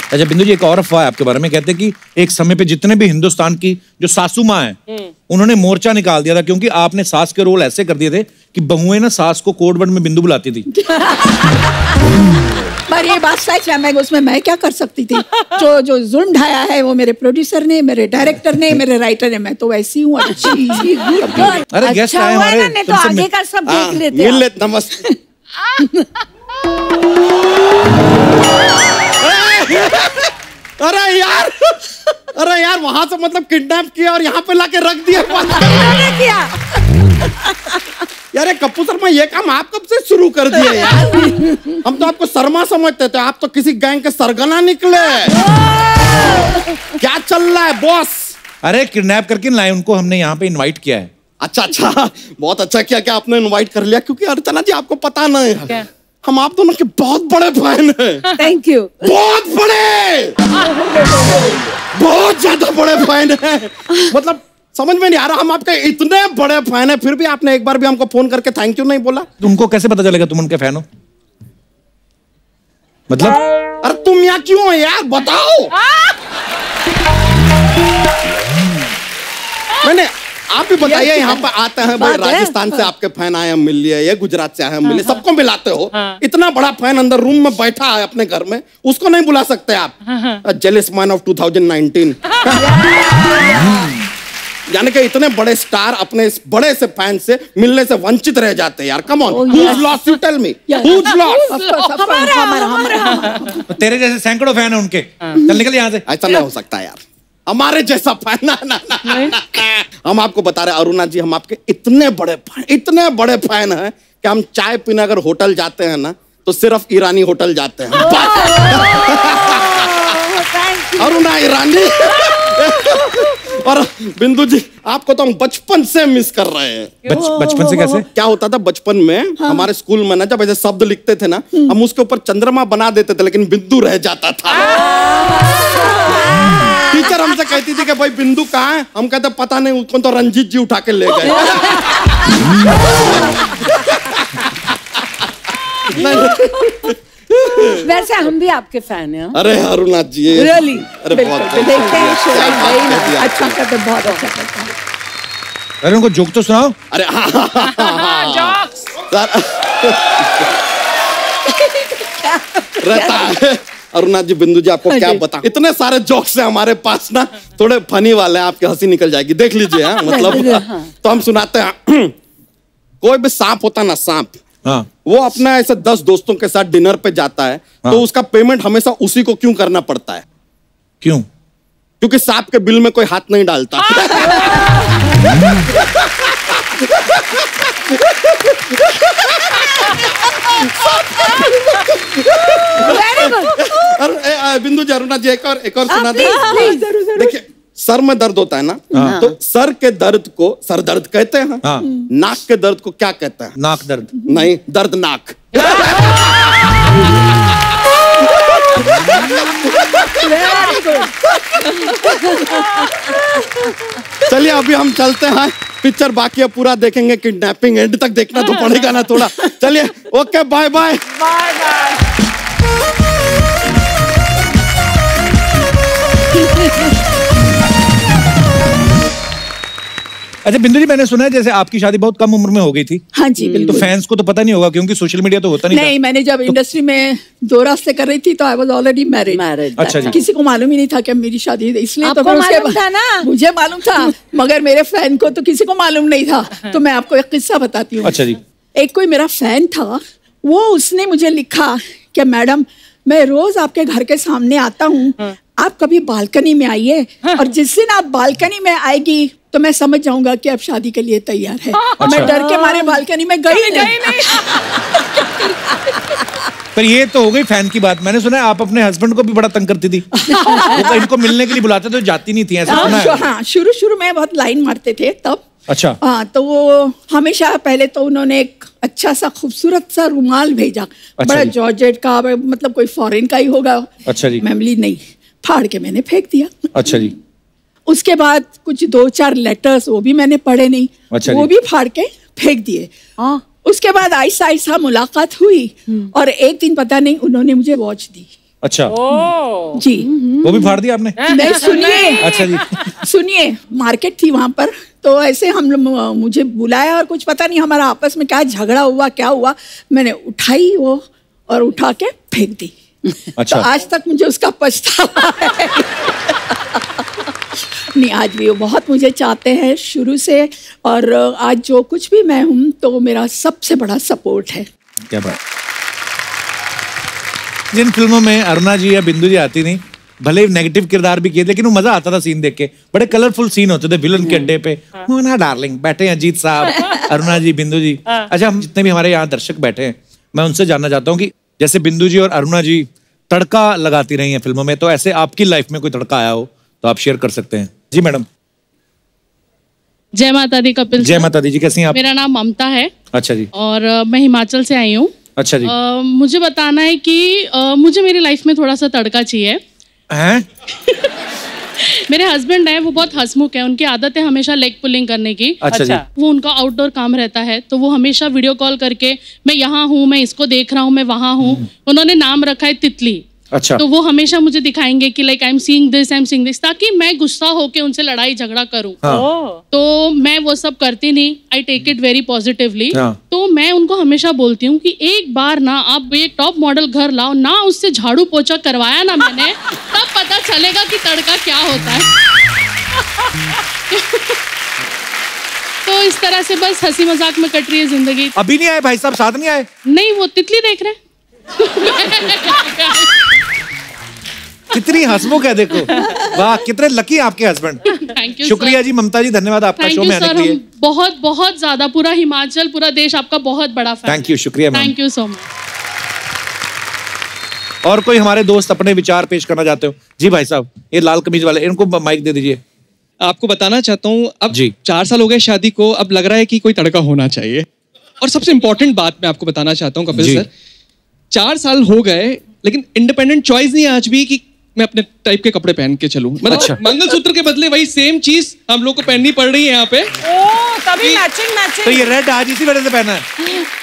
अच्छा बिंदु जी, एक और अफवाह है आपके बारे में, कहते हैं कि एक समय पे जितने भी हिंदुस्तान की जो सासू माँ हैं उन्होंने मोर्चा निकाल दिया था क्योंकि आपने सास के रोल ऐसे कर दिए थे कि बहुएं ना सास को कोड वर्ड में बिंदु बुलाती थी। पर ये बात सच है, मैं उसमें मैं क्या कर सकती थी? जो जुल्म ढाया है वो मेरे प्रोड्यूसर ने, मेरे डायरेक्टर ने, मेरे राइटर ने। मैं तो वैसी हूँ अच्छी। अरे गेस्ट अच्छा आए हुआ हमारे, ना, नहीं तो तुमसे आगे का सब देख लेते मिल हैं। ले, नमस्ते। अरे यार वहां से मतलब किडनैप किया और यहाँ पे लाके रख दिया। मैंने किया। यार कप्पू शर्मा, ये काम आप कब से शुरू कर दिए यार? हम तो आपको शर्मा समझते थे, आप तो किसी गैंग के सरगना निकले। क्या चल रहा है बॉस? अरे किडनैप करके लाए उनको, हमने यहाँ पे इनवाइट किया है। अच्छा, बहुत अच्छा किया कि आपने इनवाइट कर लिया, क्योंकि अर्चना जी आपको पता नहीं है, हम आप दोनों के बहुत बड़े फैन हैं। Thank you. बहुत बड़े, बहुत ज्यादा बड़े फैन हैं। मतलब समझ में नहीं आ रहा, हम आपके इतने बड़े फैन हैं, फिर भी आपने एक बार भी हमको फोन करके थैंक यू नहीं बोला। तुमको कैसे पता चलेगा तुम उनके फैन हो? मतलब अरे तुम यहाँ क्यों हो यार, बताओ। मैंने आप भी बताइए, यहाँ पर आते हैं भाई, राजस्थान से आपके फैन आए हम मिल लिए, ये गुजरात से आए हम मिल लिए, सबको मिलाते हो। इतना बड़ा फैन अंदर रूम में बैठा है अपने घर में, उसको नहीं बुला सकते आप? Jealous man of 2019। यानी कि इतने बड़े स्टार अपने इस बड़े से फैन से मिलने से वंचित रह जाते हैं यार। Come on, who's lost? You tell me. Who's lost? हमारा। तेरे जैसे सैकड़ों फैन है उनके, चल निकल यहाँ से। ऐसा नहीं हो सकता यार, हमारे जैसा फैन। ना। हम आपको बता रहे अरुणा जी, हम आपके इतने बड़े फैन हैं कि हम चाय पीने अगर होटल जाते हैं ना तो सिर्फ ईरानी होटल जाते हैं। अरुणा ईरानी। और बिंदु जी, आपको तो हम बचपन से मिस कर रहे हैं। बचपन से कैसे? क्या होता था बचपन में, हमारे स्कूल में ना जब ऐसे शब्द लिखते थे ना, हम उसके ऊपर चंद्रमा बना देते थे, लेकिन बिंदु रह जाता था। टीचर हमसे कहती थी कि भाई बिंदु कहाँ है? हम कहते पता नहीं, उसको तो रंजीत जी उठा के ले गए। वैसे हम भी आपके फैन हैं। अरे अरुणा जी, रियली, अरे बहुत देखते हैं अच्छा करते, बहुत अच्छा करते हैं। अरे उनको जोक तो सुनाओ। अरे जॉक्स रहता है। अरुणा जी, बिंदु जी आपको क्या बता, इतने सारे जोक्स हैं हमारे पास ना, थोड़े फनी वाले हैं, आपकी हंसी निकल जाएगी, देख लीजिए। हाँ मतलब तो हम सुनाते हैं। कोई भी सांप होता ना, सांप, हाँ। वो अपना ऐसे 10 दोस्तों के साथ डिनर पे जाता है, तो उसका पेमेंट हमेशा उसी को क्यों करना पड़ता है? क्यों? क्योंकि सांप के बिल में कोई हाथ नहीं डालता। बिंदु जी, अरुणा जी, एक और सुना दे। देखिए, सर में दर्द होता है ना, तो सर के दर्द को सर दर्द कहते हैं। नाक के दर्द को क्या कहते हैं? नाक दर्द नहीं, दर्दनाक। चलिए अभी हम चलते हैं, पिक्चर बाकी है, पूरा देखेंगे। किडनैपिंग एंड तक देखना तो पड़ेगा ना थोड़ा। चलिए, okay, bye bye. Bye bye. अच्छा बिंदु जी, मैंने सुना है जैसे आपकी शादी बहुत कम उम्र में हो गई थी। हाँ जी तो बिल्कुल। फैंस को तो पता नहीं होगा क्योंकि सोशल मीडिया तो होता नहीं नहीं, मैंने जब इंडस्ट्री में 2 रास्ते कर रही थी तो आई वाज ऑलरेडी मैरिड। अच्छा जी। किसी को मालूम ही नहीं था कि मेरी शादी है, इसलिए तो आपको फिर उसके मालूम था ना? मुझे मालूम था, मगर मेरे फैन को तो किसी को मालूम नहीं था। तो मैं आपको एक किस्सा बताती हूँ। अच्छा जी। एक कोई मेरा फैन था, वो उसने मुझे लिखा कि मैडम मैं रोज आपके घर के सामने आता हूँ, आप कभी बालकनी में आइए, और जिस दिन आप बालकनी में आएगी तो मैं समझ जाऊंगा कि आप शादी के लिए तैयार है। मैं डर के मारे बालकनी में गई नहीं। पर ये तो हो गई फैन की बात। मैंने सुना है आप अपने हस्बैंड को भी बड़ा तंग करती थी। वो इनको मिलने के लिए बुलाते तो जाती नहीं थी, ऐसा सुना है। हाँ, शुरू में बहुत लाइन मारते थे तब। अच्छा। हाँ, तो वो हमेशा पहले तो उन्होंने एक अच्छा सा खूबसूरत सा रुमाल भेजा। अच्छा बड़ा जी। जॉर्जेट का, मतलब कोई फॉरेन का ही होगा। अच्छा जी। मेमली नहीं, फाड़ के मैंने फेंक दिया। अच्छा जी। उसके बाद कुछ 2-4 लेटर्स, वो भी मैंने पढ़े नहीं। अच्छा वो जी। भी फाड़ के फेंक दिए। उसके बाद आहिस्ता आहिस्ता मुलाकात हुई, और एक दिन पता नहीं उन्होंने मुझे वॉच दी। अच्छा। जी। वो भी फाड़ दिया आपने? नहीं, सुनिए। अच्छा जी। सुनिए, मार्केट थी वहां पर, तो ऐसे हम मुझे बुलाया और कुछ पता नहीं हमारा आपस में क्या झगड़ा हुआ, क्या हुआ, मैंने उठाई वो और उठा के फेंक दी। अच्छा। तो आज तक मुझे उसका पछतावा है। नहीं, आज भी वो बहुत मुझे चाहते हैं शुरू से, और आज जो कुछ भी मैं हूँ तो वो मेरा सबसे बड़ा सपोर्ट है। क्या बात। जिन फिल्मों में अरुणा जी या बिंदु जी आती नहीं, भले ही नेगेटिव किरदार भी किए, लेकिन वो मजा आता था सीन देख के। बड़े कलरफुल सीन होते थे विलन के अड्डे पे। मोना डार्लिंग बैठे हैं, अजीत साहब, अरुणा जी, बिंदु जी। अच्छा, हम जितने भी हमारे यहाँ दर्शक बैठे हैं, मैं उनसे जानना चाहता हूँ कि जैसे बिंदु जी और अरुणा जी तड़का लगाती रही हैं फिल्मों में, तो ऐसे आपकी लाइफ में कोई तड़का आया हो तो आप शेयर कर सकते हैं। जी मैडम। जय माता दी कपिल। जय माता दी जी, कैसी हैं आप? मेरा नाम ममता है। अच्छा जी। और मैं हिमाचल से आई हूँ। अच्छा जी। मुझे बताना है कि मुझे मेरी लाइफ में थोड़ा सा तड़का चाहिए। हैं? मेरे हस्बैंड है, वो बहुत हंसमुख है, उनकी आदत है हमेशा लेग पुलिंग करने की। अच्छा जी। वो उनका आउटडोर काम रहता है, तो वो हमेशा वीडियो कॉल करके मैं यहाँ हूँ, मैं इसको देख रहा हूँ, मैं वहाँ हूँ। उन्होंने नाम रखा है तितली। अच्छा। तो वो हमेशा मुझे दिखाएंगे कि like I am seeing this, ताकि मैं गुस्सा होके उनसे लड़ाई झगड़ा करूं। हाँ। तो मैं वो सब करती नहीं, I take it very positively. हाँ। तो मैं उनको हमेशा बोलती हूँ कि एक बार ना आप ये टॉप मॉडल घर लाओ ना, उससे झाड़ू पोछा करवाया ना मैंने, तब पता चलेगा कि तड़का क्या होता है। तो इस तरह से बस हंसी मजाक में कट रही है जिंदगी। अभी नहीं आए भाई साहब, साथ नहीं आए? नहीं, वो तितली देख रहे हैं। कितनी हंसमुख है, देखो। वाह, कितने लकी आपके हस्बैंड। Thank you. शुक्रिया जी ममता जी, धन्यवाद आपका शो में आने के लिए। बहुत बहुत ज्यादा, पूरा हिमाचल, पूरा देश आपका बहुत बड़ा फैन। थैंक यू, शुक्रिया ma'am. Thank you so much. और कोई हमारे दोस्त अपने विचार पेश करना चाहते हो? जी भाई साहब, ये लाल कमीज वाले, इनको माइक दे दीजिए। आपको बताना चाहता हूँ, अब जी 4 साल हो गए शादी को, अब लग रहा है कि कोई तड़का होना चाहिए। और सबसे इंपॉर्टेंट बात मैं आपको बताना चाहता हूँ कपिल सर, 4 साल हो गए लेकिन इंडिपेंडेंट चॉइस नहीं है आज भी कि मैं अपने टाइप के कपड़े पहन के चलूं। मतलब अच्छा। मंगलसूत्र के बदले वही सेम चीज हम लोग को पहननी पड़ रही है यहाँ पे। तभी मैचिंग। तो ये रेड आज इसी वजह से पहना है?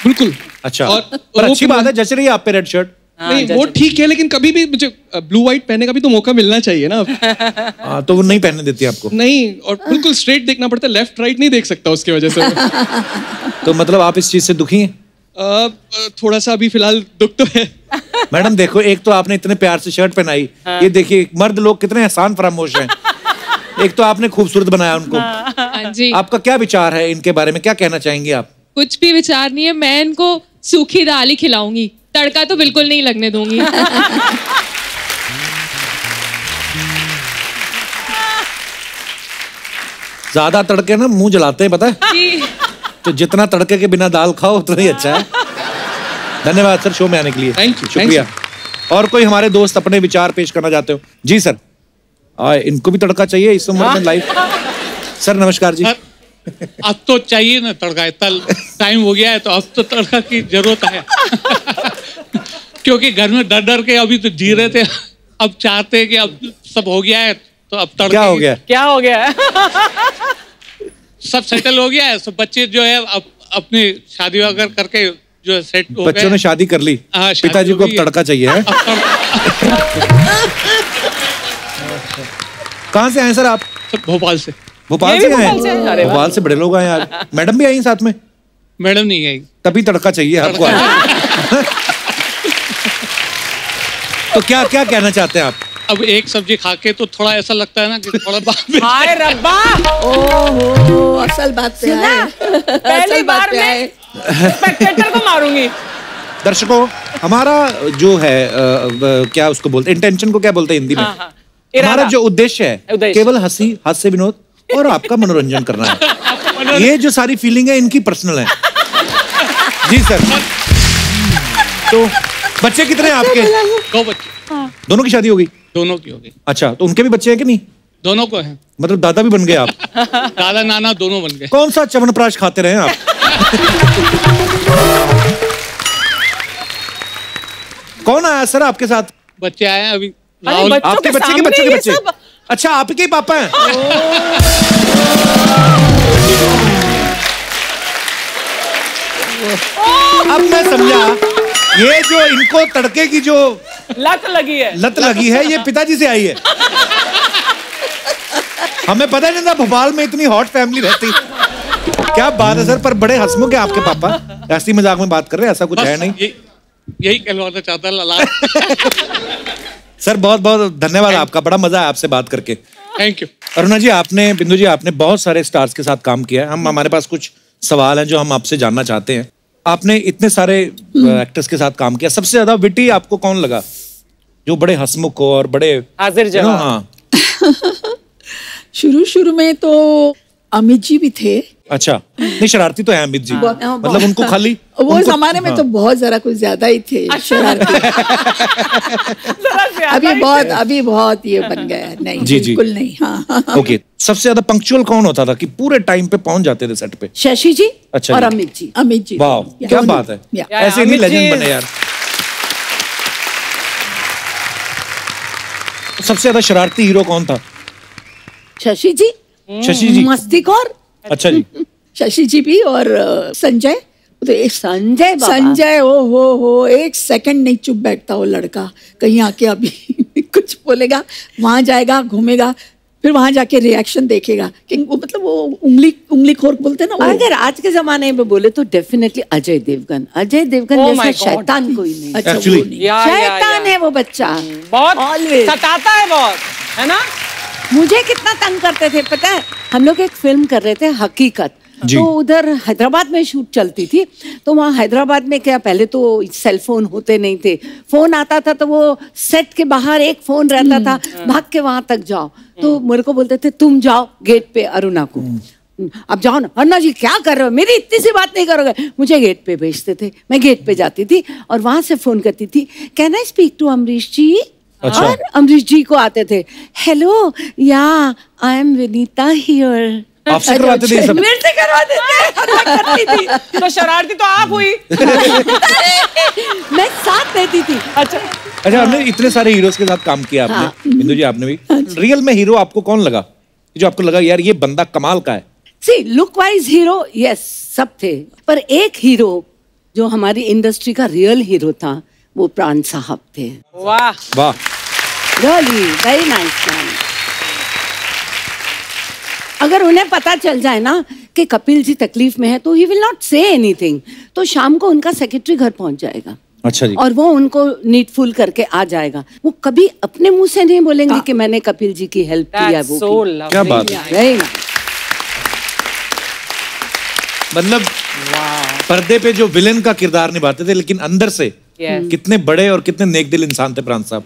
बिल्कुल। अच्छा। और पर अच्छी बात है, जच रही है आप पे रेड शर्ट। नहीं, वो ठीक है, लेकिन कभी भी मुझे ब्लू व्हाइट पहनने का भी तो मौका मिलना चाहिए ना। हाँ, तो वो नहीं पहनने देती आपको? नहीं, और बिल्कुल स्ट्रेट देखना पड़ता है, लेफ्ट राइट नहीं देख सकता उसकी वजह से। तो मतलब आप इस चीज से दुखी हैं? थोड़ा सा अभी फिलहाल दुख तो है। मैडम देखो, एक तो आपने इतने प्यार से शर्ट पहनाई, ये देखिए मर्द लोग कितने एहसान फरामोश हैं। एक तो आपने खूबसूरत बनाया उनको। हाँ जी। आपका क्या विचार है इनके बारे में, क्या कहना चाहेंगे आप? कुछ भी विचार नहीं है, मैं इनको सूखी दाल ही खिलाऊंगी, तड़का तो बिल्कुल नहीं लगने दूंगी। ज्यादा तड़के ना मुंह जलाते हैं, पता है? तो जितना तड़के के बिना दाल खाओ उतना ही अच्छा है। धन्यवाद सर शो में आने के लिए। थैंक यू, शुक्रिया। और कोई हमारे दोस्त अपने विचार पेश करना चाहते हो? जी सर। इनको भी तड़का चाहिए इस उम्र में लाइफ। सर नमस्कार जी। अब तो चाहिए ना तड़का, इतना टाइम हो गया है तो अब तो तड़का की जरूरत है। क्योंकि घर में डर डर के अभी तो जी रहे थे, अब चाहते हैं कि अब सब हो गया है तो अब तड़का। क्या हो गया? क्या हो गया है? सब सेटल हो गया है, सब बच्चे जो है अब अपनी शादी वगैरह करके जो सेट हो गए। बच्चों ने शादी कर ली, हाँ, शादी पिताजी हो को अब गई। तड़का चाहिए है। कहाँ से आए सर आप? सब भोपाल से। भोपाल ये से भी आए भोपाल से हैं? अरे वाह। भोपाल से बड़े लोग आए आज। मैडम भी आई साथ में? मैडम नहीं आई। तभी तड़का चाहिए आपको आज। तो क्या क्या कहना चाहते हैं आप? अब एक सब्जी खा के तो थोड़ा ऐसा लगता है ना कि थोड़ा बाद में हाय रब्बा, ओहो, असल बात पे आए। पहली असल बात बार पे मैं आए। स्पेक्टेटर को मारूंगी। दर्शकों, हमारा जो है क्या उसको बोलते हैं, इंटेंशन को क्या बोलते हैं हिंदी में? हाँ। हमारा जो उद्देश्य है केवल हंसी, हास्य विनोद और आपका मनोरंजन करना है। ये जो सारी फीलिंग है इनकी पर्सनल है। जी सर। तो बच्चे कितने हैं आपके? 2 बच्चे। दोनों की शादी हो गई? दोनों की हो गई। अच्छा, तो उनके भी बच्चे हैं कि नहीं? दोनों को हैं। मतलब दादा भी बन गए आप? दादा नाना दोनों बन गए। कौन सा च्यवनप्राश खाते रहे आप? कौन आया सर आपके साथ? बच्चे आए हैं अभी। आपके बच्चे के बच्चों के बच्चे? अच्छा, आपके ही पापा हैं? अब मैं समझा, ये जो इनको तड़के की जो लत लगी है ये पिताजी से आई है। हमें पता नहीं था भोपाल में इतनी हॉट फैमिली रहती। क्या बात है सर, पर बड़े हंसमुख हैं आपके पापा। ऐसी मजाक में बात कर रहे हैं, ऐसा कुछ है नहीं। यही कहलवाना चाहता लला। सर बहुत बहुत धन्यवाद आपका, बड़ा मजा है आपसे बात करके। Thank you. अरुणा जी, आपने, बिंदु जी, आपने बहुत सारे स्टार्स के साथ काम किया है। हमारे पास कुछ सवाल हैं जो हम आपसे जानना चाहते हैं। आपने इतने सारे एक्टर्स के साथ काम किया, सबसे ज्यादा विटी आपको कौन लगा, जो बड़े हंसमुख हो और बड़े हाजिर जवाब? हाँ। शुरू में तो अमित जी भी थे। अच्छा, नहीं शरारती तो है अमित जी। मतलब उनको खाली वो जमाने में तो बहुत जरा कुछ ज्यादा ही थे शरारती। अभी बहुत ये बन गया है। नहीं जी, बिल्कुल नहीं। हाँ। ओके, सबसे ज्यादा पंक्चुअल कौन होता था कि पूरे टाइम पे पहुंच जाते थे सेट पे? शशि जी। अच्छा और जी। अमित जी। वाह, क्या बात है, ऐसे नहीं लेजेंड बने यार। सबसे ज्यादा शरारती हीरो कौन था? शशि जी। शशि जी मस्तीखोर। अच्छा जी। शशि जी भी और संजय। तो संजय हो एक सेकंड नहीं चुप बैठता वो लड़का। कहीं आके अभी कुछ बोलेगा, वहां जाएगा, घूमेगा, फिर वहां जाके रिएक्शन देखेगा कि वो मतलब वो उंगली खोर बोलते ना। अगर आज के जमाने में बोले तो डेफिनेटली अजय देवगन जैसा शैतान कोई नहीं। अच्छा, शैतान है वो बच्चा, बहुत सताता है, बहुत है ना। मुझे कितना तंग करते थे पता है। हम लोग एक फिल्म कर रहे थे हकीकत, तो उधर हैदराबाद में शूट चलती थी। तो वहाँ हैदराबाद में क्या, पहले तो सेल फोन होते नहीं थे, फोन आता था तो वो सेट के बाहर एक फोन रहता था, भाग के वहां तक जाओ। तो मेरे को बोलते थे तुम जाओ गेट पे अरुणा को, अब जाओ ना। अरुणा जी क्या कर रहे हो, मेरी इतनी सी बात नहीं करोगे। मुझे गेट पे भेजते थे, मैं गेट पे जाती थी और वहां से फोन करती थी, can I speak to Amrish ji? अच्छा। और अमरीश जी को आते थे, हेलो या आई एम विनीता हियर। आपसे करवाते थे सब? मेरे से करवाते थे। तो शरारती तो आप हुई। मैं साथ रहती थी। अच्छा, हमने इतने सारे हीरोज के साथ काम किया आपने। बिंदु जी आपने भी। रियल में हीरो आपको कौन लगा, जो आपको लगा यार ये बंदा कमाल का है? See look wise hero yes सब थे, पर एक हीरो जो हमारी इंडस्ट्री का रियल हीरो था वो प्राण साहब थे। वाह वाह, रियली वेरी नाइस मैन। अगर उन्हें पता चल जाए ना कि कपिल जी तकलीफ में है तो he will not say anything. तो शाम को उनका सेक्रेटरी घर पहुंच जाएगा। अच्छा जी। और वो उनको नीडफुल करके आ जाएगा। वो कभी अपने मुंह से नहीं बोलेंगे कि मैंने कपिल जी की हेल्प की है। वो क्या बात है। मतलब पर्दे पे जो विलेन का किरदार निभाते थे, लेकिन अंदर से कितने बड़े और कितने नेकदिल इंसान थे प्राण साहब।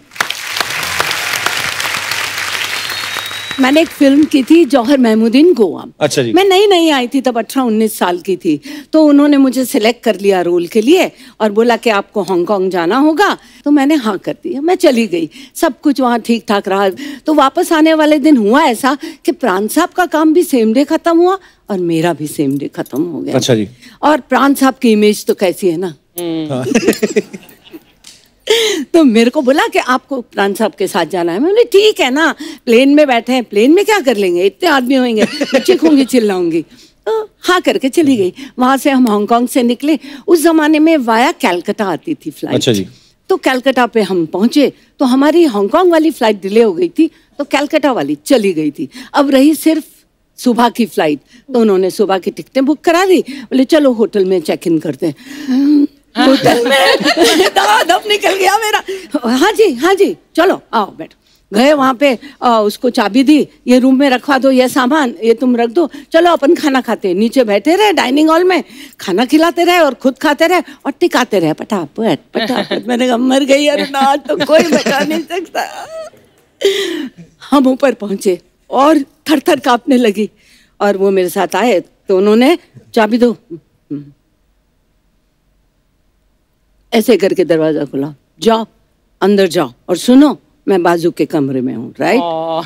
मैंने एक फिल्म की थी जौहर महमूदीन गोवा। अच्छा जी। मैं नई आई थी तब, 18-19 साल की थी। तो उन्होंने मुझे सिलेक्ट कर लिया रोल के लिए और बोला कि आपको हांगकांग जाना होगा। तो मैंने हाँ कर दिया, मैं चली गई। सब कुछ वहाँ ठीक ठाक रहा। तो वापस आने वाले दिन हुआ ऐसा कि प्राण साहब का काम भी सेम डे खत्म हुआ और मेरा भी सेम डे खत्म हो गया। अच्छा जी। और प्राण साहब की इमेज तो कैसी है ना। तो मेरे को बोला कि आपको प्राण साहब के साथ जाना है। मैं बोली ठीक है ना, प्लेन में बैठे हैं, प्लेन में क्या कर लेंगे, इतने आदमी होंगे, चीखूंगी चिल्लाऊंगी। तो हाँ करके चली गई। वहां से हम हांगकांग से निकले। उस जमाने में वाया कैलकाटा आती थी फ्लाइट। अच्छा जी। तो कैलकाटा पे हम पहुंचे तो हमारी हांगकांग वाली फ्लाइट डिले हो गई थी, तो कैलकाटा वाली चली गई थी। अब रही सिर्फ सुबह की फ्लाइट, तो उन्होंने सुबह की टिकटें बुक करा दी। बोले चलो होटल में चेक इन करते हैं। होटल में दम निकल गया मेरा। हाँ जी चलो आओ बैठो। गए वहां पे, उसको चाबी दी, ये रूम में रखवा दो, ये सामान ये तुम रख दो, चलो अपन खाना खाते। नीचे बैठे रहे डाइनिंग हॉल में, खाना खिलाते रहे और खुद खाते रहे और टिकाते रहे पटापट पटापट। मैंने कहा मर गई यार ना, तो कोई बचा नहीं सकता। हम ऊपर पहुंचे और थर थर कांपने लगी, और वो मेरे साथ आए तो उन्होंने चाबी दो, ऐसे करके दरवाजा खुला, जाओ अंदर जाओ और सुनो मैं बाजू के कमरे में हूँ, राइट?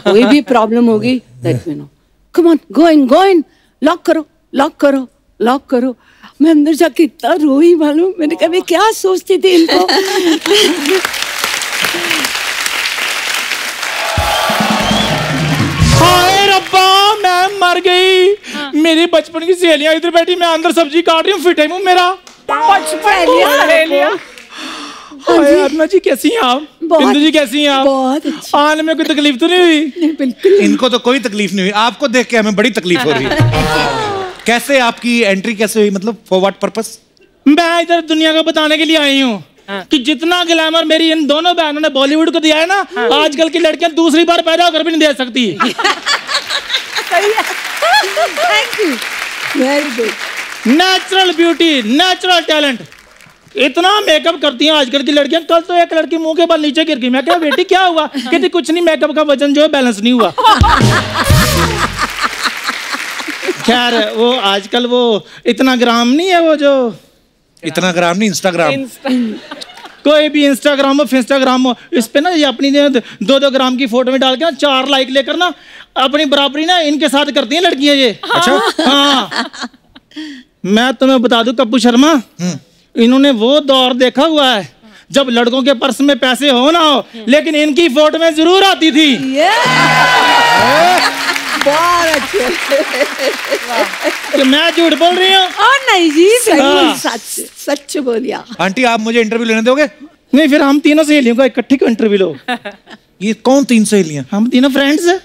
कोई भी प्रॉब्लम होगी let me know, come on go in, lock करो लॉक करो लॉक करो। मैं अंदर जाके इतना रोई मालूम, मैंने कहा मैं क्या सोचती थी इनको। हाय रब्बा मैं मर गई। मेरी बचपन की सहेलियां इधर बैठी, मैं अंदर सब्जी काट रही हूँ, फिट है मुंह मेरा। अर्ना जी कैसी हैं आप? बिंदु जी कैसी हैं आप? बहुत अच्छी। आने में कोई तकलीफ तो नहीं हुई? बिल्कुल। इनको तो कोई तकलीफ नहीं हुई, आपको देख के हमें बड़ी तकलीफ हो रही है। कैसे आपकी एंट्री कैसे हुई, मतलब फॉर व्हाट पर्पस? मैं इधर दुनिया को बताने के लिए आई हूँ कि जितना ग्लैमर मेरी इन दोनों बहनों ने बॉलीवुड को दिया है ना, आजकल की लड़कियां दूसरी बार पैदा होकर भी नहीं दे सकती। Thank you, very good. Natural beauty, natural talent, इतना मेकअप करती हैं आजकल की लड़कियां। कल तो एक लड़की मुंह के बल नीचे गिर गई, मैं कहा बेटी क्या हुआ? कहती कुछ नहीं, मेकअप का वजन जो है बैलेंस नहीं हुआ। खैर वो आजकल वो इतना ग्राम नहीं है, वो जो इतना ग्राम नहीं, इंस्टाग्राम। कोई भी इंस्टाग्राम हो फिंस्टाग्राम हो, इस पे ना ये अपनी 2-2 ग्राम की फोटो में डाल के ना 4 लाइक लेकर ना अपनी बराबरी ना इनके साथ करती हैं लड़कियां ये। अच्छा हाँ, मैं तुम्हें बता दूं कप्पू शर्मा, इन्होंने वो दौर देखा हुआ है जब लड़कों के पर्स में पैसे हो ना हो, लेकिन इनकी फोटो में जरूर आती थी। बहुत अच्छे। तो मैं झूठ बोल रही हूँ? नहीं जी, सच सच बोलिया। आंटी आप मुझे इंटरव्यू लेने दोगे? नहीं, फिर हम तीनों सहेलियों का इकट्ठी को इंटरव्यू लो। ये कौन 3 सहेलियां? हम तीनों फ्रेंड्स हैं।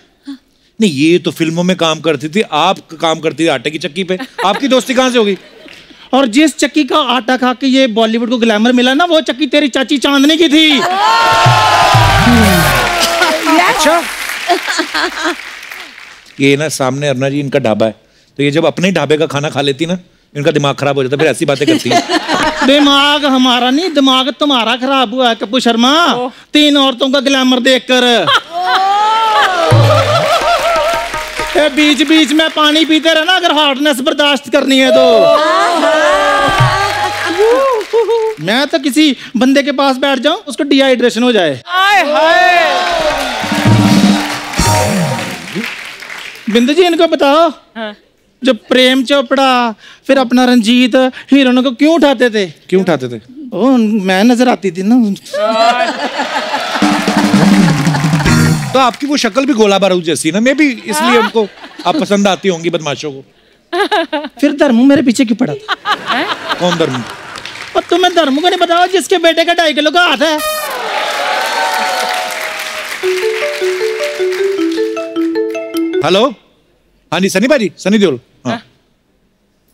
नहीं, ये तो फिल्मों में काम करती थी, आप काम करती थी आटे की चक्की पे, आपकी दोस्ती कहाँ से होगी? और जिस चक्की का आटा खा के ये बॉलीवुड को ग्लैमर मिला ना, वो चक्की तेरी चाची चांदनी की थी। अच्छा। ये ना सामने अर्ना जी इनका ढाबा है, तो ये जब अपने ही ढाबे का खाना खा लेती ना, इनका दिमाग खराब हो जाता, फिर ऐसी बातें करती है। दिमाग हमारा नहीं, दिमाग तुम्हारा खराब हुआ है कप्पू शर्मा, 3 औरतों का ग्लैमर देखकर। बीच बीच में पानी पीते रहना अगर हॉटनेस बर्दाश्त करनी है तो। मैं तो किसी बंदे के पास बैठ जाऊं उसको डिहाइड्रेशन हो जाए। बिंदु जी इनको बताओ, जब प्रेम चोपड़ा फिर अपना रंजीत हीरोइनों को क्यों उठाते थे? क्यों उठाते थे? ओ, मैं नजर आती थी ना। तो आपकी वो शक्ल भी गोला बारूद जैसी ना, मैं भी इसलिए उनको आप पसंद आती होंगी बदमाशों को। फिर धर्मू मेरे पीछे क्यों पड़ा था? कौन धर्मू? और तुम्हें धर्मू को नहीं बताओ जिसके बेटे का 2.5 किलो का हाथ है? हेलो, हाँ जी सनी भाजी, सनी देओल। हाँ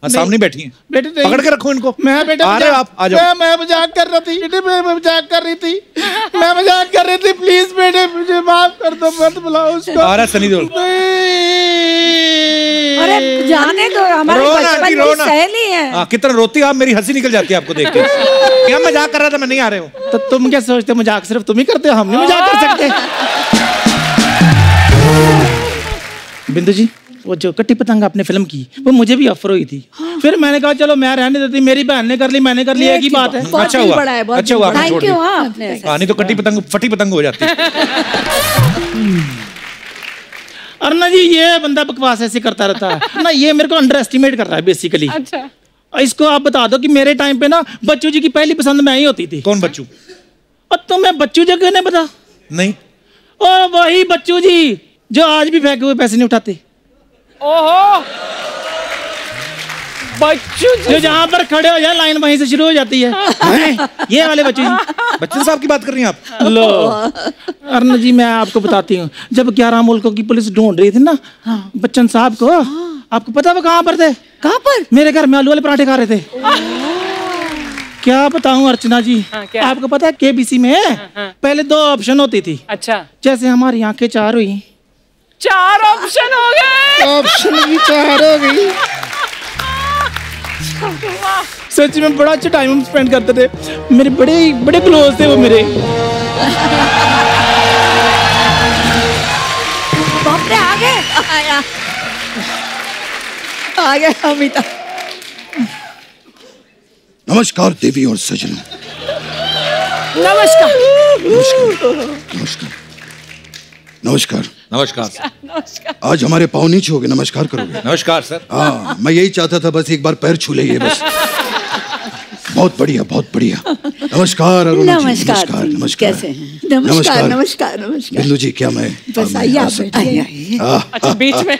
सामने बैठी हैं, बेटे पकड़ के रखो इनको। मैं बेटा आ रहे हो आप? आ जाओ। मैं मजाक कर रही थी बेटे, मैं मजाक कर रही थी, मैं मजाक कर रही थी। प्लीज बेटे मुझे माफ कर दो, मत बुलाओ उसको। आ रहा सनी देओल। अरे जाने दो, हमारी बचपन की सहेली है। हाँ, कितना रोती आप, मेरी हंसी निकल जाती है आपको देख के। क्या मजाक कर रहा था, मैं नहीं आ रहे हूँ। तो तुम क्या सोचते, मजाक सिर्फ तुम ही करते हो, हम नहीं मजाक कर सकते? बिंदु जी वो जो कट्टी पतंग आपने फिल्म की, वो मुझे भी ऑफर हुई थी। फिर मैंने कहा चलो मैं रहने देती, मेरी बहन ने कर ली, मैंने कर ली, एक ही बात है। अच्छा हुआ, अच्छा हुआ आपने छोड़ दी। हाँ, नहीं तो कट्टी पतंग फटी पतंग हो जाती। अर्ना जी ये बंदा बकवास ऐसे करता रहता है ना, ये मेरे को अंडर एस्टिमेट कर रहा है बेसिकली। अच्छा, इसको आप बता दो कि मेरे टाइम पे ना बच्चू जी की पहली पसंद मैं ही होती थी। कौन बच्चू? और तुम्हें बच्चू जी नहीं पता? नहीं। और वही बच्चू जी जो आज भी फेंके हुए पैसे नहीं उठाते। ओहो, जो जहाँ पर खड़े हो जाए लाइन वहीं से शुरू हो जाती है। ये वाले बच्चू जी। बच्चन साहब की बात कर रही हैं आप? लो अरुण जी, मैं आपको बताती हूँ, जब 11 मुल्कों की पुलिस ढूंढ रही थी ना बच्चन साहब को, आपको पता वो कहाँ पर थे? कहाँ पर? मेरे घर में आलू वाले पराठे खा रहे थे। क्या बताऊं अर्चना जी, आपको पता है केबीसी में पहले 2 ऑप्शन होती थी। अच्छा। जैसे हमारी आंखें 4 हुई, 4 ऑप्शन हो गए। ऑप्शन भी 4 हो गई। सच में बड़ा अच्छा टाइम हम स्पेंड करते थे, मेरे बड़े क्लोज थे वो मेरे। बाप रे, आ गए। आ गए अमिता। नमस्कार देवी और सजनों। नमस्कार। नमस्कार नमस्कार नमस्कार। नमस्कार। आज हमारे पाँव नीचे हो गए, नमस्कार करोगे? नमस्कार सर। हाँ, मैं यही चाहता था, बस एक बार पैर छू ले बस। बहुत बढ़िया, बहुत बढ़िया। नमस्कार अरुण जी। नमस्कार। नमस्कार। कैसे हैं? नमस्कार नमस्कार नमस्कार। बिंदु जी, क्या मैं बस आइए आप बैठिए। अच्छा, बीच में।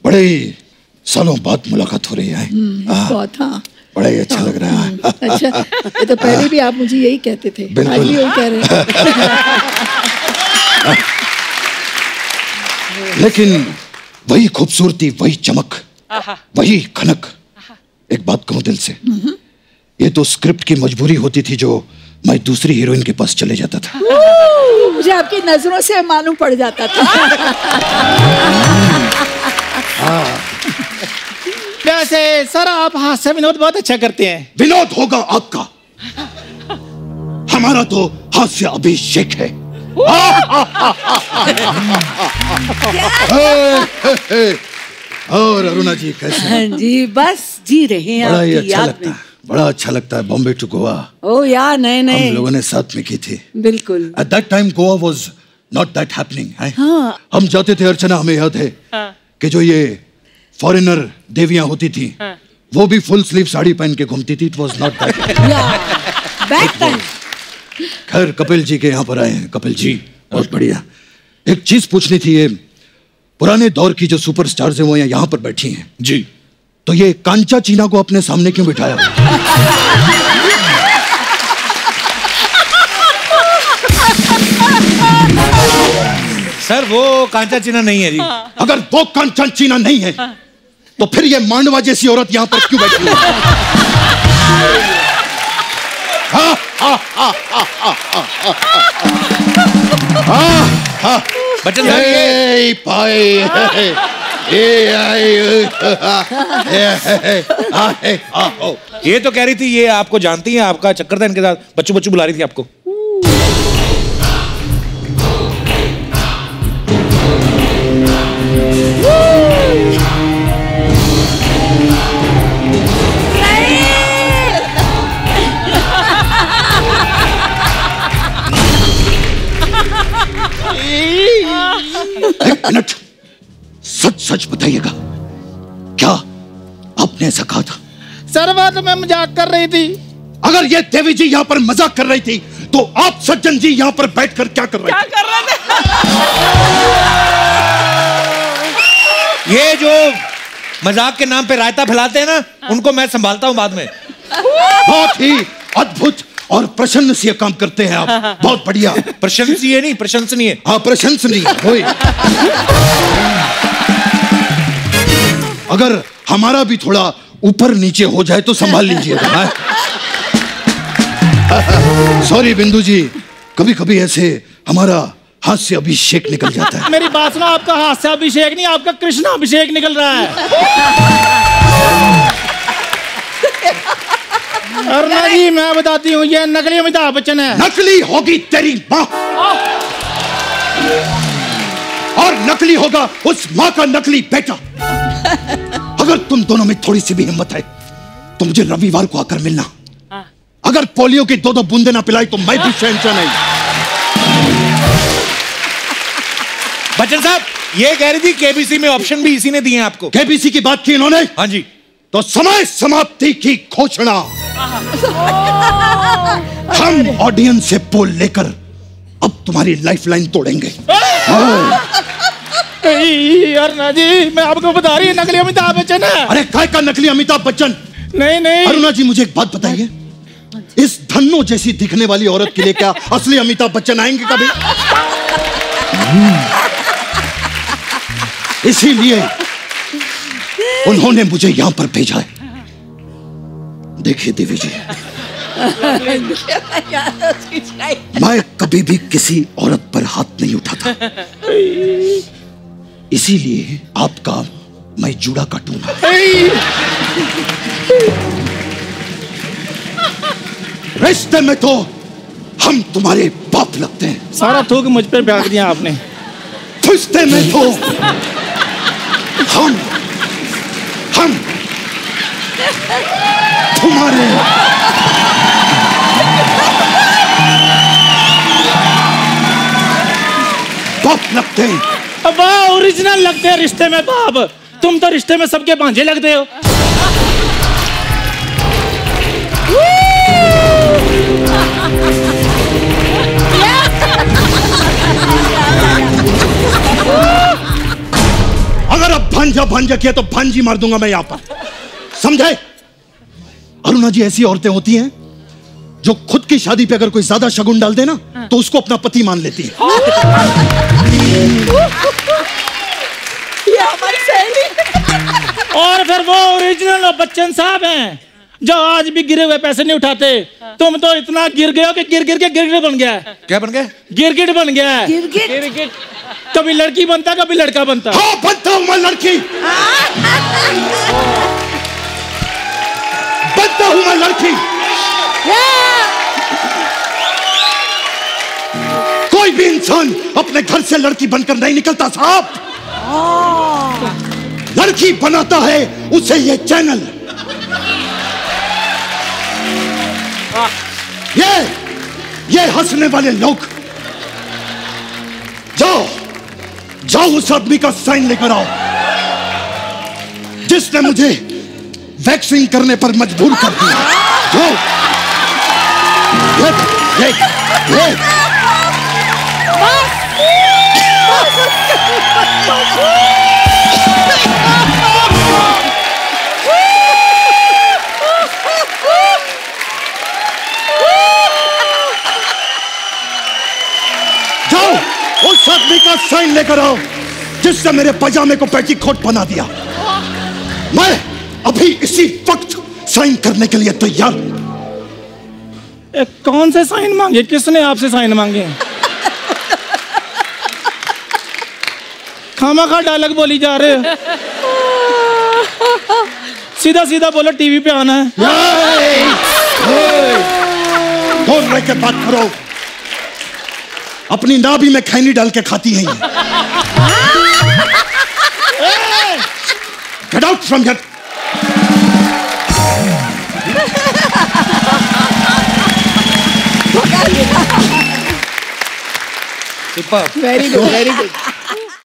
बड़े ही सालों बाद मुलाकात हो रही है। बहुत। हाँ, बड़ा ही अच्छा लग रहा है। अच्छा, ये तो पहले भी आप मुझे यही कहते थे, आज भी वही कह रहे हैं। लेकिन वही खूबसूरती, वही चमक, वही खनक। एक बात कहूं दिल से, ये तो स्क्रिप्ट की मजबूरी होती थी जो मैं दूसरी हीरोइन के पास चले जाता था। मुझे आपकी नजरों से मालूम पड़ जाता था। वैसे सर आप हास्य विनोद बहुत अच्छा करते हैं। विनोद होगा आपका, हमारा तो हास्य अभिषेक है। और अरुणा जी कैसे? हाँ जी, बस जी रहे हैं। बड़ा ही अच्छा लगता है, बड़ा अच्छा लगता है। बॉम्बे टू गोवा, ओ यार, नए हम लोगों ने साथ में की थी। बिल्कुल। At that time Goa was not that happening। हाँ। हम जाते थे अर्चना, हमें याद है कि जो ये फॉरेनर देवियां होती थी, वो भी फुल स्लीव साड़ी पहन के घूमती थी। It was not that। Back time. खैर कपिल जी के यहाँ पर आए हैं। कपिल जी, बहुत बढ़िया। एक चीज पूछनी थी, ये पुराने दौर की जो सुपरस्टार्स हैं वो यहाँ पर बैठी हैं जी, तो ये कांचा चीना को अपने सामने क्यों बिठाया? सर वो कांचा चीना नहीं है जी। अगर वो कांचा चीना नहीं है तो फिर ये मांडवा जैसी औरत यहाँ पर क्यों बैठी है? बच्चन ये तो कह रही थी, ये आपको जानती है, आपका चक्कर था इनके साथ, बच्चू बच्चू बुला रही थी आपको। एक मिनट, सच सच बताइएगा, क्या आपने ऐसा कहा था? सर बात मैं मजाक कर रही थी। अगर ये देवी जी यहाँ पर मजाक कर रही थी तो आप सज्जन जी यहाँ पर बैठकर क्या कर रहे थे? ये जो मजाक के नाम पे रायता फैलाते हैं ना, उनको मैं संभालता हूँ बाद में। बहुत ही अद्भुत और प्रशंसनीय काम करते हैं आप, बहुत बढ़िया। प्रशंसनीय नहीं, प्रशंसनीय। हाँ, प्रशंसनीय। अगर हमारा भी थोड़ा ऊपर नीचे हो जाए तो संभाल लीजिएगा। सॉरी बिंदु जी, कभी कभी ऐसे हमारा हास्य अभिषेक निकल जाता है। मेरी बात सुनो, आपका हास्य अभिषेक नहीं, आपका कृष्णा अभिषेक निकल रहा है। अरुणा जी मैं बताती हूँ, ये नकली अमिताभ बच्चन है। नकली होगी तेरी माँ, और नकली होगा उस माँ का नकली बेटा। अगर तुम दोनों में थोड़ी सी भी हिम्मत है तो मुझे रविवार को आकर मिलना। अगर पोलियो की 2-2 बूंदे ना पिलाई तो मैं भी शहंशाह नहीं। बच्चन साहब, ये कह रही थी केबीसी में ऑप्शन भी इसी ने दिए हैं आपको। केबीसी की बात की इन्होंने? हाँ जी। तो समय समाप्ति की घोषणा। हम ऑडियंस से पोल लेकर अब तुम्हारी लाइफलाइन तोड़ेंगे। अरुणा जी मैं आपको बता रही नकली अमिताभ बच्चन है। अरे काय का नकली अमिताभ बच्चन? नहीं अरुणा जी मुझे एक बात बताइए, इस धन्नो जैसी दिखने वाली औरत के लिए क्या असली अमिताभ बच्चन आएंगे कभी? इसीलिए उन्होंने मुझे यहां पर भेजा है। देखिए देवी जी, मैं कभी भी किसी औरत पर हाथ नहीं उठाता, इसीलिए आपका मैं जूड़ा काटूंगा। रिश्ते में तो हम तुम्हारे बाप लगते हैं। सारा थूक मुझ पे फेंक दिया आपने। रिश्ते में तो हम तुम्हारे बाप लगते हैं। वाह ओरिजिनल लगते हैं रिश्ते में बाप। तुम तो रिश्ते में सबके भांजे लगते हो। अगर अब भांजा किया तो भांजी मार दूंगा मैं यहां पर, समझे? अरुणा जी ऐसी औरतें होती हैं जो खुद की शादी पे अगर कोई ज्यादा शगुन डाल दे ना तो उसको अपना पति मान लेती है। ये हमारी सहेली। और फिर वो ओरिजिनल बच्चन साहब हैं जो आज भी गिरे हुए पैसे नहीं उठाते। तुम तो इतना गिर गए हो कि गिर के गिरगिट बन गया है। क्या बन गया? गिरगिट बन गया है। गिरगिट। कभी लड़की बनता कभी लड़का बनता। हाँ बनता हूं मैं लड़की, बनता हूं मैं लड़की। कोई भी इंसान अपने घर से लड़की बनकर नहीं निकलता साहब, लड़की बनाता है उसे ये चैनल। ये हंसने वाले लोग, जाओ उस आदमी का साइन लेकर आओ जिसने मुझे वैक्सिंग करने पर मजबूर कर दिया। जाओ। ये। उस आदमी का साइन लेकर आओ जिससे मेरे पजामे को पेटीकोट बना दिया। मैं अभी इसी वक्त साइन करने के लिए तैयार हूं। कौन से साइन मांगे? किसने आपसे साइन मांगे? खामाखा डायलॉग बोली जा रहे हो। सीधा सीधा बोलो टीवी पे आना है। बोल रहे के बात करो, अपनी नाभि में खैनी डाल के खाती हैं ये। Get out from here. Very good very good.